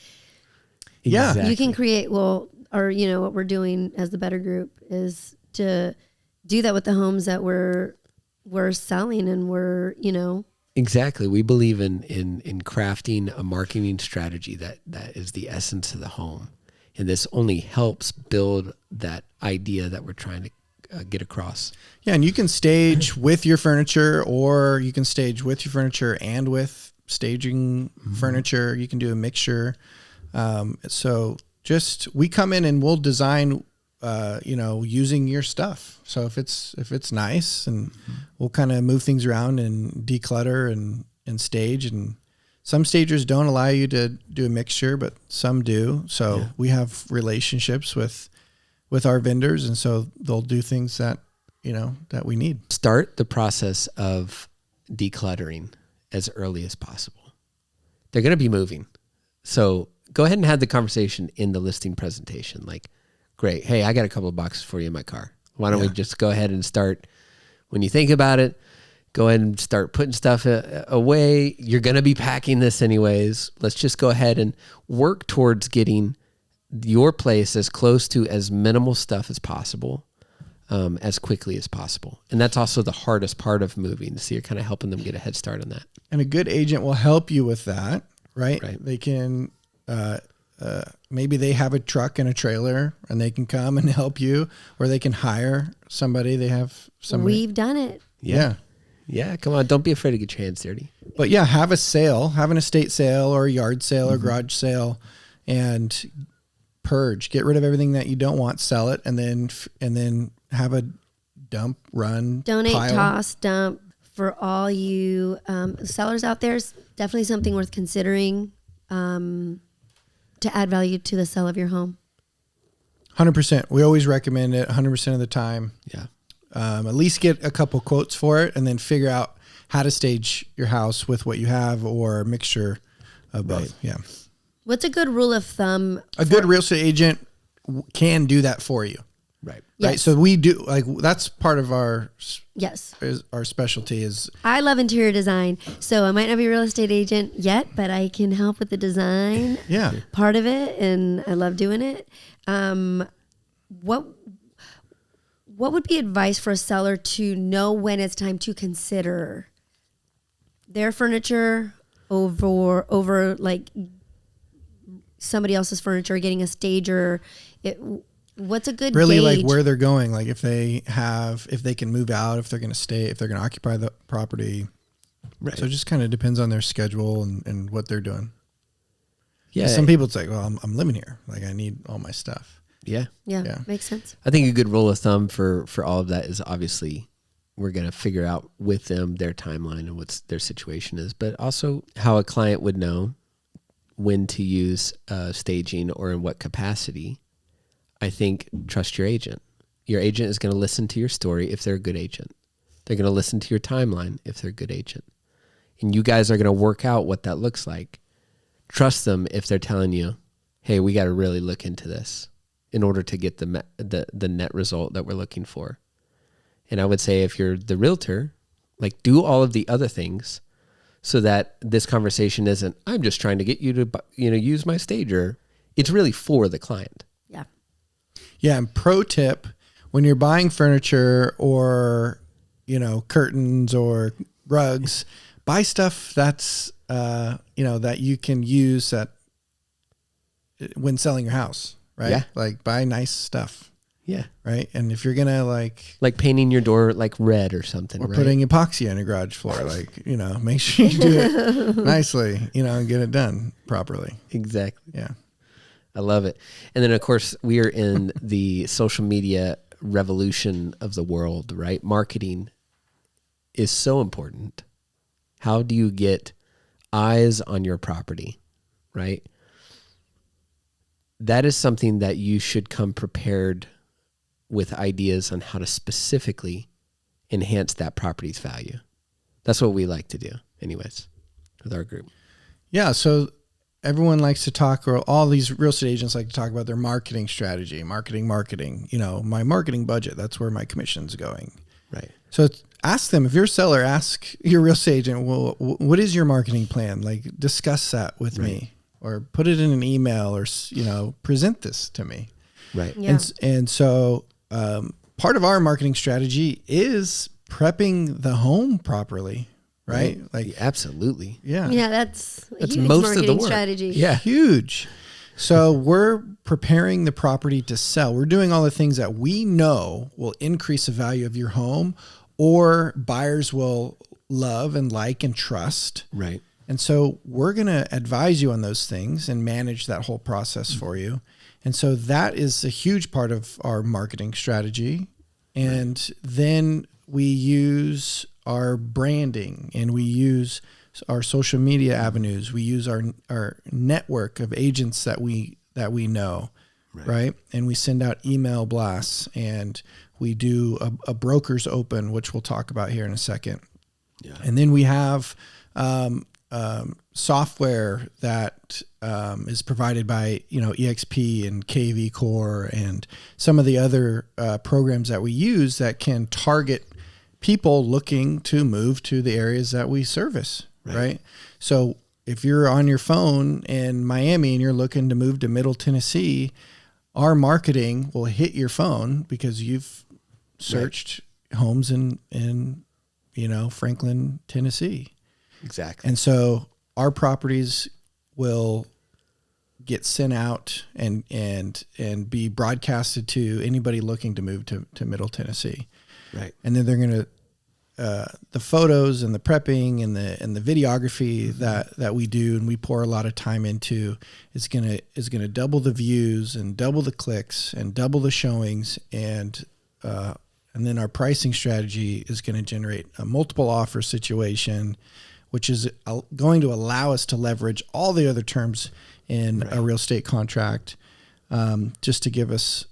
Yeah. Exactly. You can create, what we're doing as the Better Group is to do that with the homes that we're selling and Exactly. We believe in crafting a marketing strategy that is the essence of the home. And this only helps build that idea that we're trying to get across. Yeah. And you can stage with your furniture, or you can stage with your furniture and with staging furniture. You can do a mixture. So we come in and we'll design, using your stuff. So if it's nice, and we'll kind of move things around and declutter and stage. And some stagers don't allow you to do a mixture, but some do. So we have relationships with our vendors, and so they'll do things that we need. Start the process of decluttering as early as possible. They're going to be moving. So go ahead and have the conversation in the listing presentation. Like, great. Hey, I got a couple of boxes for you in my car. Why don't we just go ahead and start, when you think about it, go ahead and start putting stuff away. You're going to be packing this anyways. Let's just go ahead and work towards getting your place as close to as minimal stuff as possible, as quickly as possible. And that's also the hardest part of moving. So you're kind of helping them get a head start on that. And a good agent will help you with that, right? Right. They can, maybe they have a truck and a trailer and they can come and help you, or they can hire somebody. They have somebody. we've done it. Yeah. Yeah, come on. Don't be afraid to get your hands dirty. But yeah, have a sale, have an estate sale or a yard sale or garage sale, and purge, get rid of everything that you don't want, sell it, and then have a dump, run, Donate, pile. toss, dump. For all you sellers out there, it's definitely something worth considering to add value to the sale of your home. 100%. We always recommend it 100% of the time. Yeah. At least get a couple quotes for it, and then figure out how to stage your house with what you have, or a mixture of both. Right. Yeah. What's a good rule of thumb? A good real estate agent can do that for you. Right. Yes. Right. So we do, that's part of our Yes. specialty is, I love interior design. So I might not be a real estate agent yet, but I can help with the design yeah. part of it, and I love doing it. what would be advice for a seller to know when it's time to consider their furniture over like somebody else's furniture, getting a stager? What's a good really gauge? like where they're going, like if they can move out, if they're going to stay, if they're going to occupy the property. Right. So it just kind of depends on their schedule and what they're doing. Yeah. Some people it's like, well, I'm living here, like I need all my stuff. Yeah. Yeah, makes sense. I think a good rule of thumb for all of that is obviously we're going to figure out with them their timeline and what their situation is, but also how a client would know when to use staging or in what capacity. I think trust your agent. Your agent is going to listen to your story if they're a good agent. They're going to listen to your timeline if they're a good agent. And you guys are going to work out what that looks like. Trust them if they're telling you, hey, we got to really look into this in order to get the net result that we're looking for. And I would say if you're the realtor, like do all of the other things so that this conversation isn't, I'm just trying to get you to use my stager. It's really for the client. Yeah. Yeah. And pro tip, when you're buying furniture or, curtains or rugs, buy stuff that's, that you can use when selling your house, right? Yeah. Like buy nice stuff. Yeah. Right. And if you're going to like painting your door like red or something, or right? putting epoxy on your garage floor, make sure you do it nicely, and get it done properly. Exactly. Yeah. I love it. And then of course we are in the social media revolution of the world, right? Marketing is so important. How do you get eyes on your property, right? That is something that you should come prepared with ideas on how to specifically enhance that property's value. That's what we like to do anyways with our group. Yeah. So everyone likes to talk, or all these real estate agents like to talk about their marketing strategy, marketing, my marketing budget. That's where my commission's going. Right. So ask them, if you're a seller, ask your real estate agent, well, what is your marketing plan? Like discuss that with me, or put it in an email, or, present this to me. Right. Yeah. And so part of our marketing strategy is prepping the home properly, right? Like absolutely. Yeah. Yeah, that's a huge most of the marketing work. strategy. Yeah. Huge. So we're preparing the property to sell. We're doing all the things that we know will increase the value of your home, or buyers will love and like and trust. Right. And so we're going to advise you on those things and manage that whole process for you. And so that is a huge part of our marketing strategy. And then we use our branding, and we use our social media avenues. We use our network of agents that we know, right? And we send out email blasts, and we do a broker's open, which we'll talk about here in a second. Yeah. And then we have software that is provided by EXP and KV Core and some of the other programs that we use that can target people looking to move to the areas that we service, right? So if you're on your phone in Miami and you're looking to move to Middle Tennessee, our marketing will hit your phone because you've searched homes in Franklin, Tennessee. Exactly. And so our properties will get sent out and be broadcasted to anybody looking to move to Middle Tennessee. Right. And then they're going to, the photos and the prepping and the videography that we do and we pour a lot of time into is going to double the views and double the clicks and double the showings. And then our pricing strategy is going to generate a multiple offer situation, which is going to allow us to leverage all the other terms in a real estate contract, just to give us,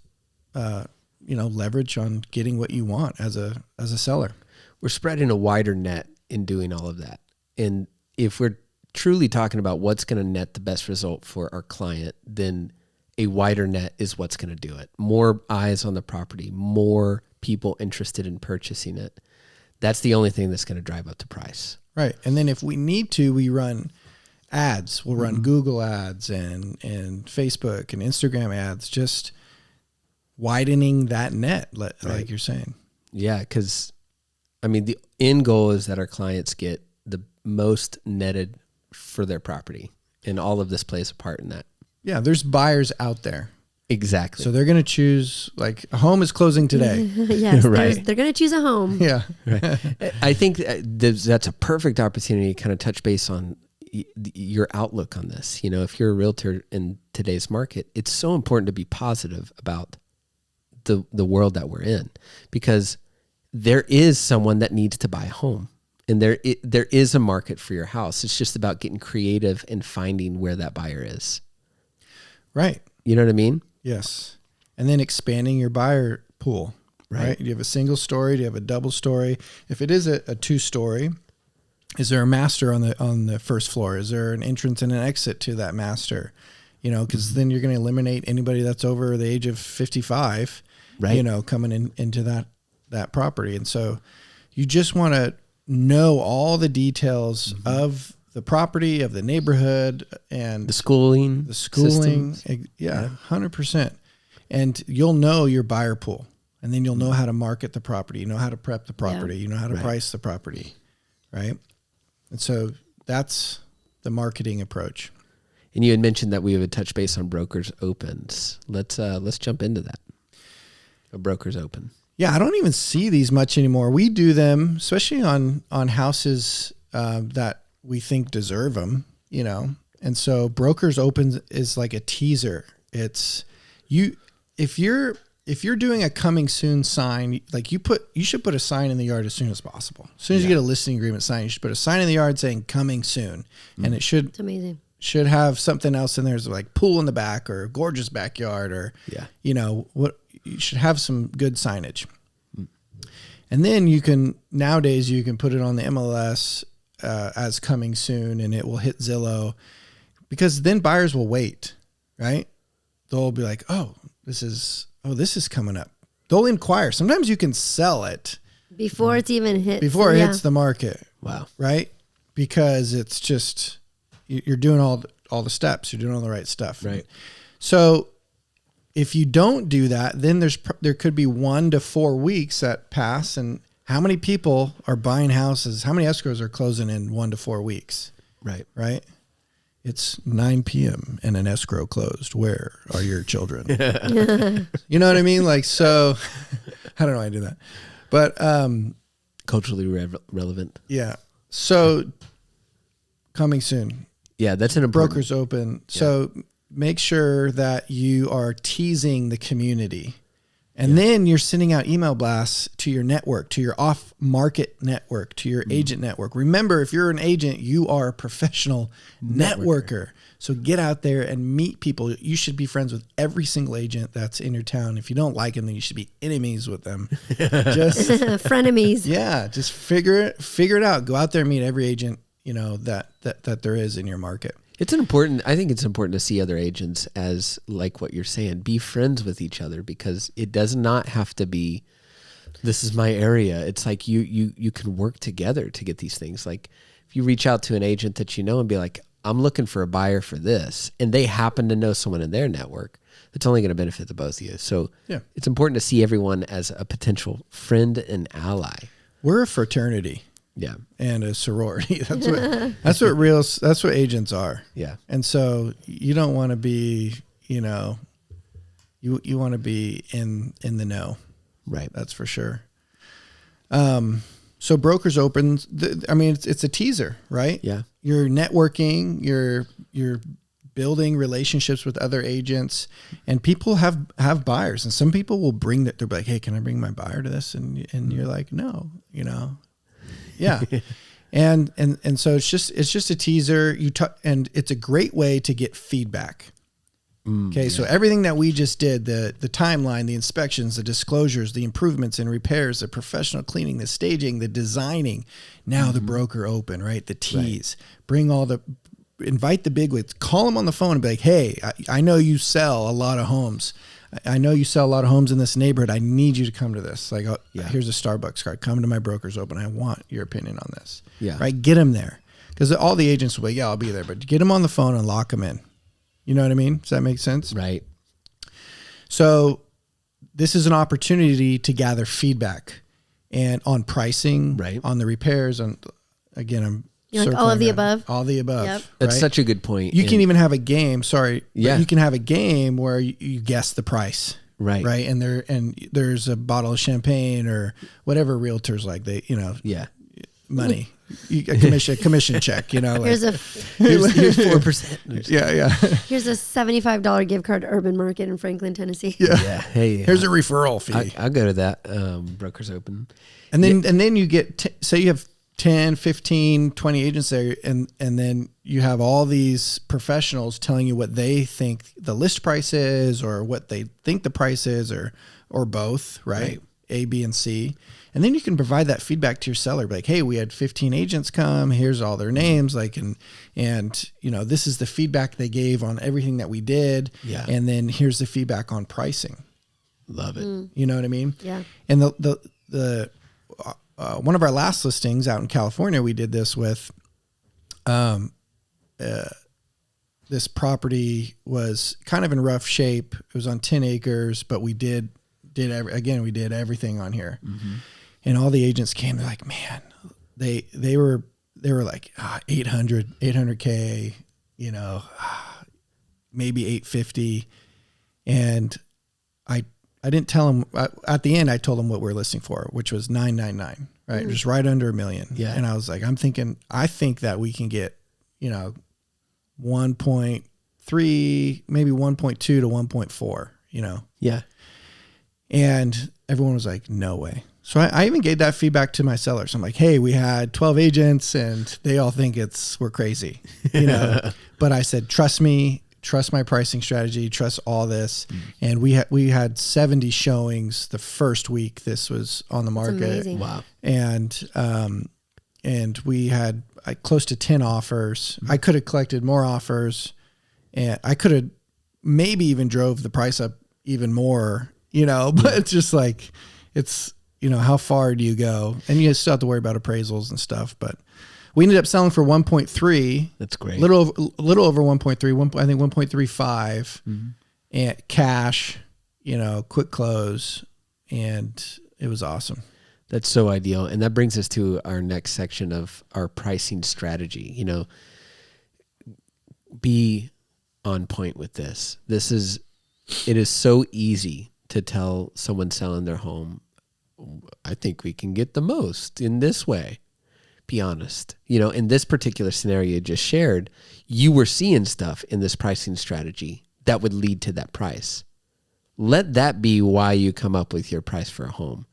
leverage on getting what you want as a seller. We're spreading a wider net in doing all of that. And if we're truly talking about what's going to net the best result for our client, then a wider net is what's going to do it. More eyes on the property, more people interested in purchasing it. That's the only thing that's going to drive up the price. Right. And then if we need to, we run ads. We'll run Google ads and Facebook and Instagram ads. Just widening that net, like you're saying. Yeah, because I mean, the end goal is that our clients get the most netted for their property, and all of this plays a part in that. Yeah, there's buyers out there. Exactly. So they're going to choose, like, a home is closing today. Yes, Right. They're going to choose a home. Yeah. Right. I think that's a perfect opportunity to kind of touch base on your outlook on this. You know, if you're a realtor in today's market, it's so important to be positive about the world that we're in, because there is someone that needs to buy a home, and there is a market for your house. It's just about getting creative and finding where that buyer is. Right. You know what I mean? Yes. And then expanding your buyer pool, right? Do you have a single story? Do you have a double story? If it is a 2-story, is there a master on the first floor? Is there an entrance and an exit to that master? You know, because then you're going to eliminate anybody that's over the age of 55, right? You know, coming into that property. And so you just want to know all the details of the property, of the neighborhood, and the schooling. Systems. Yeah, 100%. And you'll know your buyer pool, and then you'll know how to market the property. You know how to prep the property. You know how to price the property, right? And so that's the marketing approach. And you had mentioned that we would touch base on brokers opens. Let's jump into that. A broker's open. Yeah, I don't even see these much anymore. We do them, especially on houses that we think deserve them, you know. And so brokers open is like a teaser. It's if you're doing a coming soon sign, like you should put a sign in the yard as soon as possible. As soon as you get a listing agreement signed, you should put a sign in the yard saying coming soon. And it's amazing. Should have something else in there, like pool in the back or gorgeous backyard, or you know, what you should have some good signage. And then nowadays you can put it on the MLS as coming soon, and it will hit Zillow, because then buyers will wait, right? They'll be like, this is coming up. They'll inquire. Sometimes you can sell it before it's even hit. Before it hits the market. Wow. Right? Because it's just, you're doing all the steps. You're doing all the right stuff. Right. So if you don't do that, then there could be 1 to 4 weeks that pass. And how many people are buying houses? How many escrows are closing in 1 to 4 weeks? Right. Right. It's 9 p.m. and an escrow closed. Where are your children? You know what I mean? Like, so I don't know how I do that, but Culturally relevant. yeah. So coming soon. Yeah, that's an important. Brokers open. So make sure that you are teasing the community. And then you're sending out email blasts to your network, to your off-market network, to your agent network. Remember, if you're an agent, you are a professional networker. So get out there and meet people. You should be friends with every single agent that's in your town. If you don't like them, then you should be enemies with them. Just frenemies. Yeah, just figure it out. Go out there and meet every agent, you know, that there is in your market. I think it's important to see other agents as, like what you're saying, be friends with each other, because it does not have to be, this is my area. It's like you can work together to get these things. Like if you reach out to an agent that you know and be like, I'm looking for a buyer for this, and they happen to know someone in their network, it's only going to benefit the both of you. So it's important to see everyone as a potential friend and ally. We're a fraternity. Yeah. And a sorority. That's what agents are. Yeah. And so you don't want to be, you know, you want to be in the know. Right. That's for sure. So brokers open, it's a teaser, right? Yeah. You're networking, you're building relationships with other agents, and people have buyers, and some people will bring that. They're like, hey, can I bring my buyer to this? And you're like, no, you know. Yeah. And so it's just a teaser. And it's a great way to get feedback. Okay. So everything that we just did, the timeline, the inspections, the disclosures, the improvements and repairs, the professional cleaning, the staging, the designing, now the broker open, right? The tease, invite the bigwigs, call them on the phone and be like, hey, I know you sell a lot of homes. I know you sell a lot of homes in this neighborhood. I need you to come to this. Like, here's a Starbucks card. Come to my broker's open. I want your opinion on this. Yeah. Right. Get them there. Because all the agents will be, I'll be there. But get them on the phone and lock them in. You know what I mean? Does that make sense? Right. So this is an opportunity to gather feedback and on pricing, right, on the repairs. And again, I'm like all of the above. All the above. Yep. That's right? such a good point. You can even have a game. Sorry. Yeah. You can have a game where you guess the price. Right. Right. And there's a bottle of champagne or whatever realtors like, money, a commission check, like, Here's here's 4%. Yeah. Here's a $75 gift card to Urban Market in Franklin, Tennessee. Yeah. Hey, here's a referral fee. I'll go to that. Brokers Open. And then you get, say you have 10, 15, 20 agents there. And then you have all these professionals telling you what they think the list price is or what they think the price is or both, right? A, B, and C. And then you can provide that feedback to your seller. Like, hey, we had 15 agents come. Here's all their names. Like, and this is the feedback they gave on everything that we did. Yeah. And then here's the feedback on pricing. Love it. You know what I mean? Yeah. And the one of our last listings out in California, we did this with, this property was kind of in rough shape. It was on 10 acres, but we did everything on here. Mm-hmm. And all the agents came, they're like, man, they were like 800K, maybe 850. And I didn't tell them at the end, I told them what we're listing for, which was 999, right? Just right under $1 million. Yeah. And I was like, I think that we can get, 1.3, maybe 1.2 to 1.4, Yeah. And everyone was like, no way. So I even gave that feedback to my sellers. I'm like, hey, we had 12 agents and they all think we're crazy, but I said, trust me, trust my pricing strategy, trust all this. And we had 70 showings the first week this was on the market. That's amazing. Wow. And we had close to 10 offers. I could have collected more offers and I could have maybe even drove the price up even more, but it's just like, it's, how far do you go? And you still have to worry about appraisals and stuff, but we ended up selling for 1.3. That's great. Little over 1.3, I think 1.35 and cash, quick close. And it was awesome. That's so ideal. And that brings us to our next section of our pricing strategy. Be on point with this. It is so easy to tell someone selling their home, I think we can get the most in this way. Be honest. In this particular scenario you just shared, you were seeing stuff in this pricing strategy that would lead to that price. Let that be why you come up with your price for a home.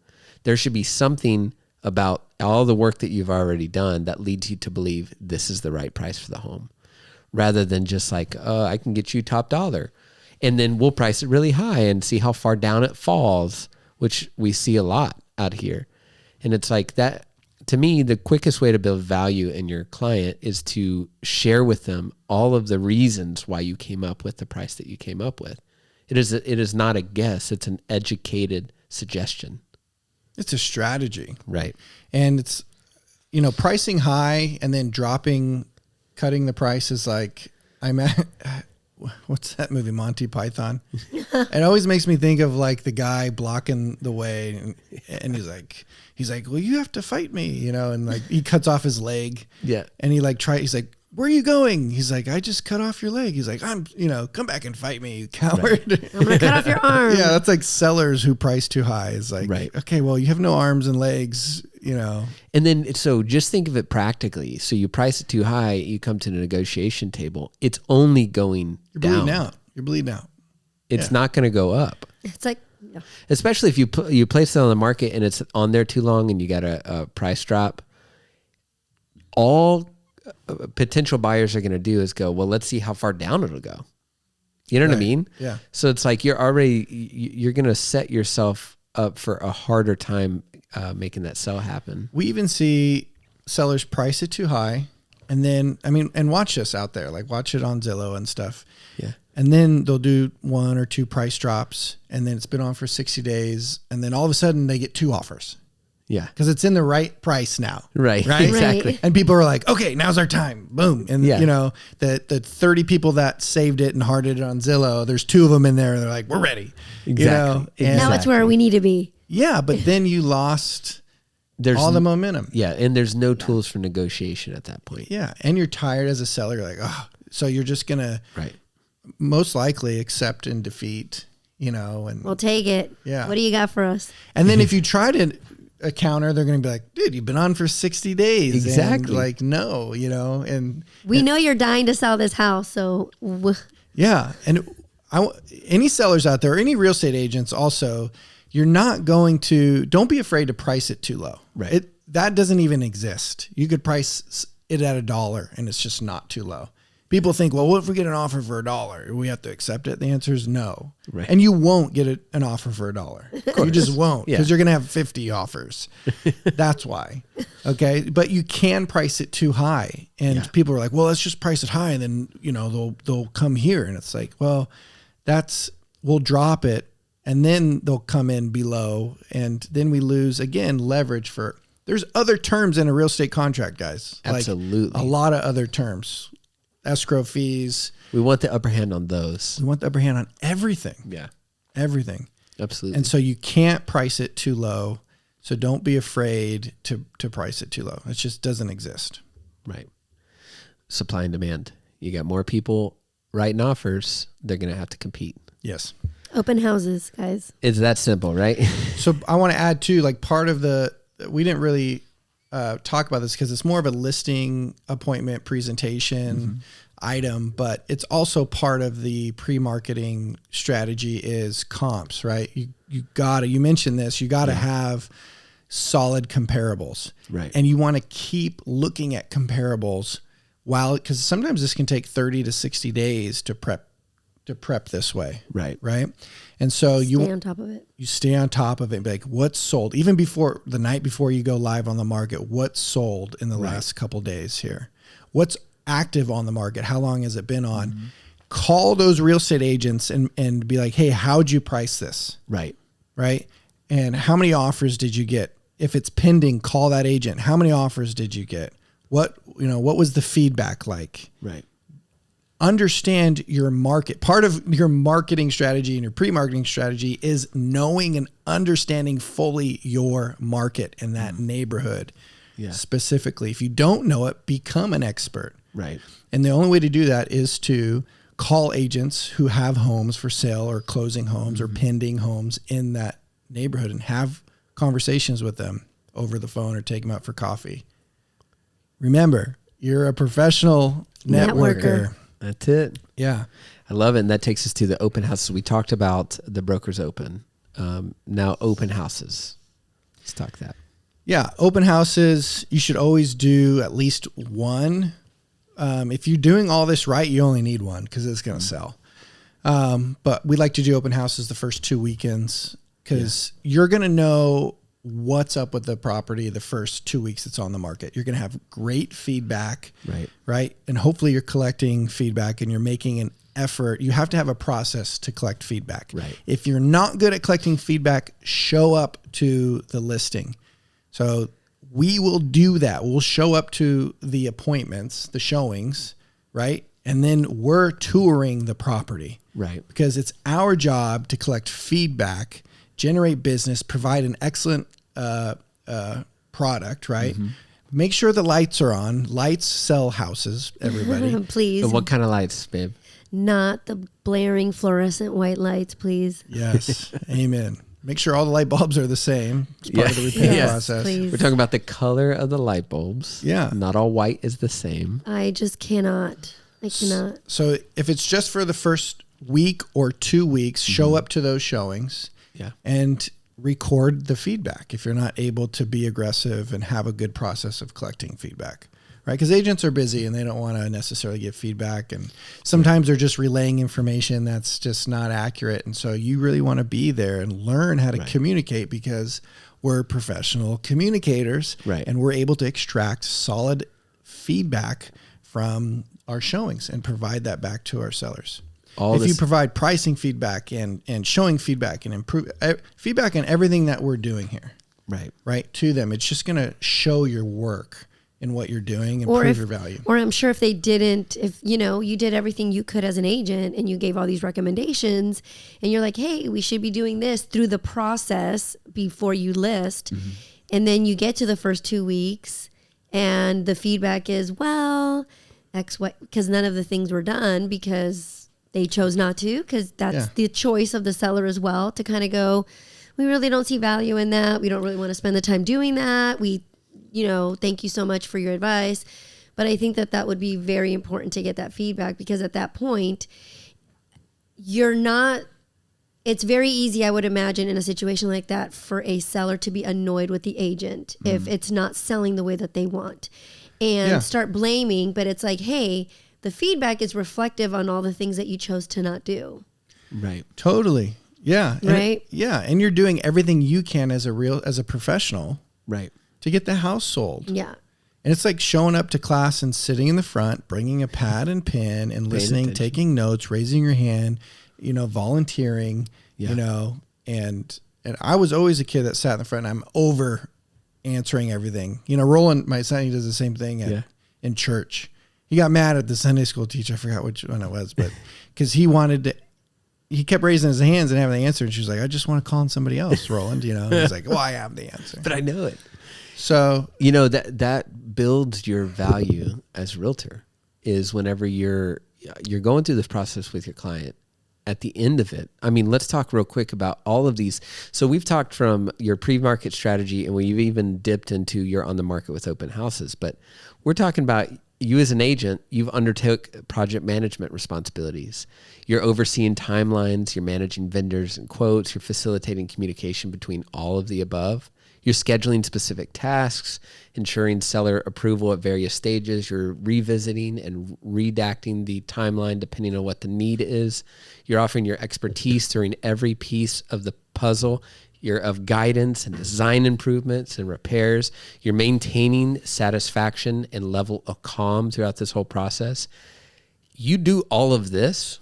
There should be something about all the work that you've already done that leads you to believe this is the right price for the home, rather than just like, I can get you top dollar. And then we'll price it really high and see how far down it falls, which we see a lot out here. And it's like that. To me, the quickest way to build value in your client is to share with them all of the reasons why you came up with the price that you came up with. It is not a guess. It's an educated suggestion. It's a strategy. Right. And it's, pricing high and then cutting the price is like, what's that movie, Monty Python? It always makes me think of like the guy blocking the way and he's like, well, you have to fight me, and like he cuts off his leg. Yeah. And he's like, where are you going? He's like, I just cut off your leg. He's like, come back and fight me, you coward. Right. I'm going to cut off your arm. Yeah. That's like sellers who price too high. It's like, right. Okay, well, you have no arms and legs, And then, so just think of it practically. So you price it too high, you come to the negotiation table. It's only going down. You're bleeding out. It's not going to go up. It's like, no. Especially if you place it on the market and it's on there too long and you got a price drop. All potential buyers are going to do is go, well, let's see how far down it'll go. You know what I mean? Yeah. So it's like you're going to set yourself up for a harder time making that sell happen. We even see sellers price it too high. And then, and watch this out there, like watch it on Zillow and stuff. Yeah. And then they'll do 1 or 2 price drops and then it's been on for 60 days. And then all of a sudden they get 2 offers. Yeah. Because it's in the right price now. Right. Right. Exactly. And people are like, okay, now's our time. Boom. And Yeah. you know, the 30 people that saved it and hearted it on Zillow, there's 2 of them in there and they're like, we're ready. Exactly. You know? And Now it's where we need to be. yeah, but then you lost There's all the momentum. Yeah. And there's no tools for negotiation at that point. Yeah. And you're tired as a seller. You're like, oh, so you're just going to Right. most likely accept and defeat, you know, and We'll take it. Yeah. What do you got for us? and then if you try to a counter, they're going to be like, dude, you've been on for 60 days. Exactly. And like, no, you know, and We know you're dying to sell this house, so yeah. And any sellers out there, any real estate agents also, you're not going to, don't be afraid to price it too low. Right. That doesn't even exist. You could price it at $1 and it's just not too low. People think, well, what if we get an offer for $1? We have to accept it. The answer is no. Right. And you won't get an offer for $1. You just won't because you're going to have 50 offers. That's why. Okay. But you can price it too high. And people are like, well, let's just price it high. And then, you know, they'll come here. And it's like, well, we'll drop it and then they'll come in below. And then we lose again, leverage there's other terms in a real estate contract, guys. Absolutely. Like a lot of other terms. Escrow fees. We want the upper hand on those. We want the upper hand on everything. Yeah. Everything. Absolutely. And so you can't price it too low. So don't be afraid to price it too low. It just doesn't exist. Right. Supply and demand. You got more people writing offers, they're going to have to compete. Yes. open houses, guys. It's that simple, right? So I want to add too, like part of we didn't really talk about this because it's more of a listing appointment presentation item, but it's also part of the pre-marketing strategy is comps, right? You mentioned this, you gotta have solid comparables, Right. And you want to keep looking at comparables because sometimes this can take 30 to 60 days to prep this way. Right. Right. And so Stay on top of it. you stay on top of it and be like, what's sold? Even before the night before you go live on the market, what's sold in the last couple days here? What's active on the market? How long has it been on? Call those real estate agents and be like, hey, how'd you price this? Right. Right. And how many offers did you get? If it's pending, call that agent. How many offers did you get? What was the feedback like? Right. Understand your market. Part of your marketing strategy and your pre-marketing strategy is knowing and understanding fully your market and that neighborhood specifically. If you don't know it, become an expert. Right. And the only way to do that is to call agents who have homes for sale or closing homes or pending homes in that neighborhood and have conversations with them over the phone or take them out for coffee. Remember, you're a professional networker. That's it. Yeah. I love it. And that takes us to the open houses. We talked about the brokers open. Now open houses. Let's talk that. Yeah. Open houses, you should always do at least one. If you're doing all this right, you only need one because it's going to sell. But we like to do open houses the first 2 weekends because you're going to know what's up with the property the first 2 weeks it's on the market. You're going to have great feedback. Right. And hopefully you're collecting feedback and you're making an effort. You have to have a process to collect feedback. Right. If you're not good at collecting feedback, show up to the listing. So we will do that. We'll show up to the appointments, the showings, right? And then we're touring the property. Right. Because it's our job to collect feedback, generate business, provide an excellent product, right? Make sure the lights are on. Lights sell houses, everybody. Please. But what kind of lights, babe? Not the blaring fluorescent white lights, please. Yes. Amen. Make sure all the light bulbs are the same. It's part of the repair Yes, process. please. We're talking about the color of the light bulbs. Yeah. Not all white is the same. I just cannot. I cannot. So if it's just for the first week or 2 weeks, show up to those showings. Yeah. And record the feedback if you're not able to be aggressive and have a good process of collecting feedback, right? Because agents are busy and they don't want to necessarily give feedback. And sometimes they're just relaying information that's just not accurate. And so you really want to be there and learn how to communicate because we're professional communicators and we're able to extract solid feedback from our showings and provide that back to our sellers. If you provide pricing feedback and showing feedback and improve feedback on everything that we're doing here. right to them. It's just going to show your work and what you're doing and prove your value. Or I'm sure if they didn't, if you did everything you could as an agent and you gave all these recommendations and you're like, hey, we should be doing this through the process before you list. Mm-hmm. And then you get to the first 2 weeks and the feedback is, well, X, Y, because none of the things were done because they chose not to, because that's the choice of the seller as well, to kind of go, we really don't see value in that. We don't really want to spend the time doing that. Thank you so much for your advice. But I think that would be very important to get that feedback, because at that point, it's very easy, I would imagine, in a situation like that for a seller to be annoyed with the agent if it's not selling the way that they want and start blaming. But it's like, hey, the feedback is reflective on all the things that you chose to not do. Right. Totally. Yeah. Right. And you're doing everything you can as a professional. Right. To get the house sold. Yeah. And it's like showing up to class and sitting in the front, bringing a pad and pen and listening, taking notes, raising your hand, volunteering, and I was always a kid that sat in the front and I'm over answering everything. Roland, my son, he does the same thing in church. He got mad at the Sunday school teacher. I forgot which one it was, but because he kept raising his hands and having the answer. And she was like, I just want to call on somebody else, Roland, And he's like, well, I have the answer. But I know it. So, that builds your value as a realtor is whenever you're going through this process with your client. At the end of it, let's talk real quick about all of these. So we've talked from your pre-market strategy, and we've even dipped into your on the market with open houses. But we're talking about you as an agent. You've undertook project management responsibilities. You're overseeing timelines. You're managing vendors and quotes. You're facilitating communication between all of the above. You're scheduling specific tasks, ensuring seller approval at various stages. You're revisiting and redacting the timeline depending on what the need is. You're offering your expertise during every piece of the puzzle. You're of guidance and design improvements and repairs. You're maintaining satisfaction and level of calm throughout this whole process. You do all of this,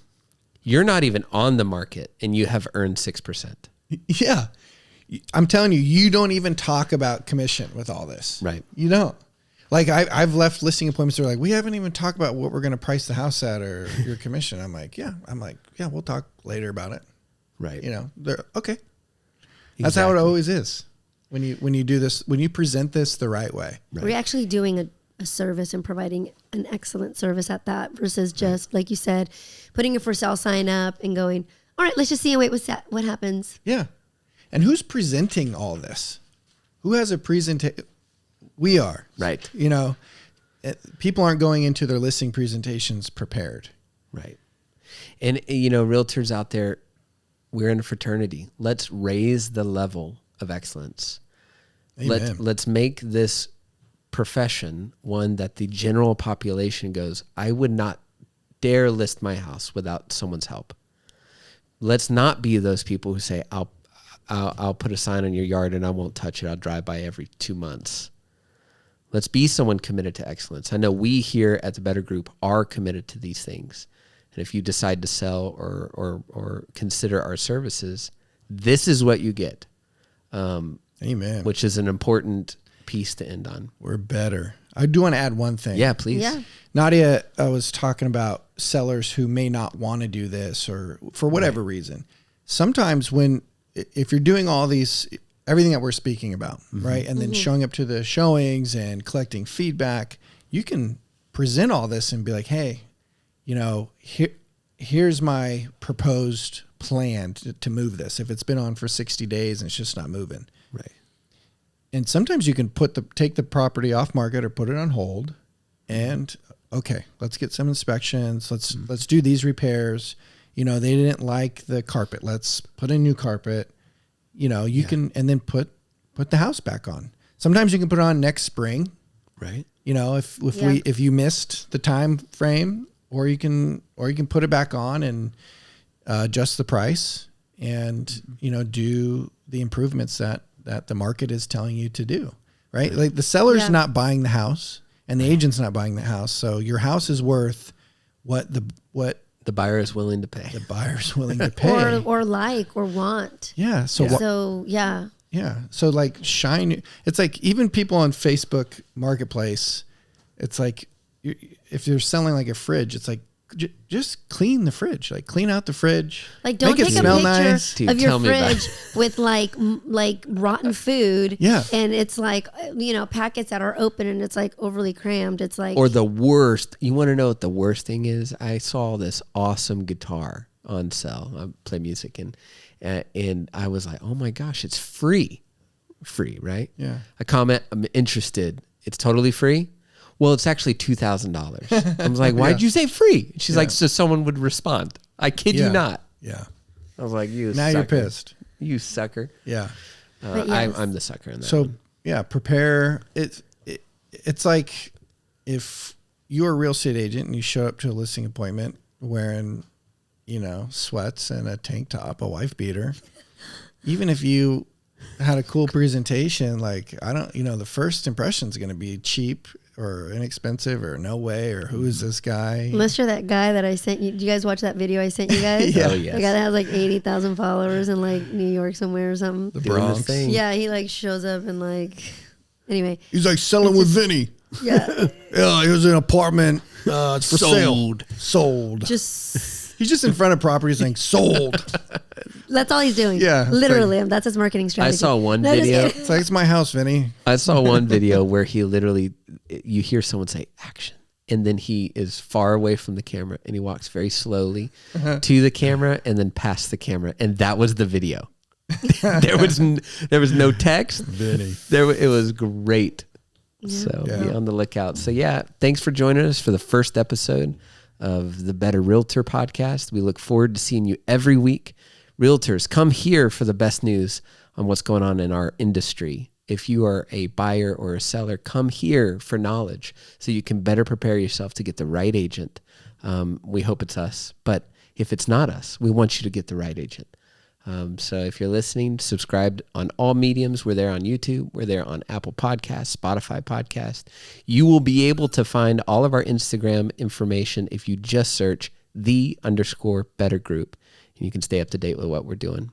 you're not even on the market, and you have earned 6%. Yeah. I'm telling you, you don't even talk about commission with all this. Right. You don't. Like I've left listing appointments. They're like, we haven't even talked about what we're going to price the house at or your commission. I'm like, yeah, we'll talk later about it. Right. They're okay. That's how it always is. When you do this, when you present this the right way. Right. We're actually doing a service and providing an excellent service at that versus just, like you said, putting a for sale sign up and going, all right, let's just see and wait, what happens. Yeah. And who's presenting all this? Who has a presentation? We are. Right. People aren't going into their listing presentations prepared. Right. And, realtors out there, we're in a fraternity. Let's raise the level of excellence. Amen. Let's make this profession one that the general population goes, I would not dare list my house without someone's help. Let's not be those people who say, I'll put a sign on your yard and I won't touch it. I'll drive by every 2 months. Let's be someone committed to excellence. I know we here at the Better Group are committed to these things. And if you decide to sell or consider our services, this is what you get. Amen. Which is an important piece to end on. We're better. I do want to add one thing. Yeah, please. Yeah. Nadia was talking about sellers who may not want to do this or for whatever reason. Sometimes if you're doing all these, everything that we're speaking about, right? And then showing up to the showings and collecting feedback, you can present all this and be like, hey, here's my proposed plan to move this. If it's been on for 60 days and it's just not moving. Right. And sometimes you can take the property off market or put it on hold and okay, let's get some inspections. Let's do these repairs. They didn't like the carpet. Let's put in new carpet. You can, and then put the house back on. Sometimes you can put it on next spring. Right. If you missed the time frame, or you can put it back on and adjust the price and, do the improvements that the market is telling you to do. Right. Like the seller's not buying the house and the agent's not buying the house. So your house is worth what the buyer is willing to pay. The buyer's willing to pay. or like or want. Yeah. So Yeah. So like shine. It's like even people on Facebook Marketplace, it's like if you're selling like a fridge, it's like just clean the fridge, like clean out the fridge. Like don't make take it a smell picture nice. Dude, of your tell me about fridge with like rotten food. Yeah. And it's like, packets that are open and it's like overly crammed. It's like, Or the worst, you want to know what the worst thing is? I saw this awesome guitar on sale. I play music and I was like, oh my gosh, it's free, right? Yeah. I comment, I'm interested. It's totally free. Well, it's actually $2,000. I was like, why'd you say free? She's like, so someone would respond. I kid you not. Yeah. I was like, you Now sucker. you're pissed. You sucker. Yeah. But yes. I'm the sucker in that So one. yeah, prepare. It's like if you're a real estate agent and you show up to a listing appointment wearing, sweats and a tank top, a wife beater, even if you had a cool presentation, like the first impression is going to be cheap or inexpensive or no way or who is this guy? unless you're that guy that I sent you. Do you guys watch that video I sent you guys? Yeah. Oh, yes. The guy that has like 80,000 followers in like New York somewhere or something. The Doing Bronx. his thing. Yeah, he like shows up and like, anyway. He's like selling with Vinny. Yeah. Yeah, here's an apartment. It's for Sold. sale. Sold. Just, He's just in front of property saying sold. that's all he's doing. Yeah, it's Literally. That's his marketing strategy. I saw one No, just video. kidding. It's like, it's my house, Vinny. I saw one video where he literally, you hear someone say action, and then he is far away from the camera and he walks very slowly to the camera and then past the camera, and that was the video. there was no text. Vinny. It was great. So Yeah. be on the lookout. So yeah, thanks for joining us for the first episode of the Better Realtor podcast. We look forward to seeing you every week. Realtors, come here for the best news on what's going on in our industry. If you are a buyer or a seller, come here for knowledge so you can better prepare yourself to get the right agent. We hope it's us, but if it's not us, we want you to get the right agent. So if you're listening, subscribe on all mediums. We're there on YouTube. We're there on Apple Podcasts, Spotify Podcast. You will be able to find all of our Instagram information if you just search _better group, and you can stay up to date with what we're doing.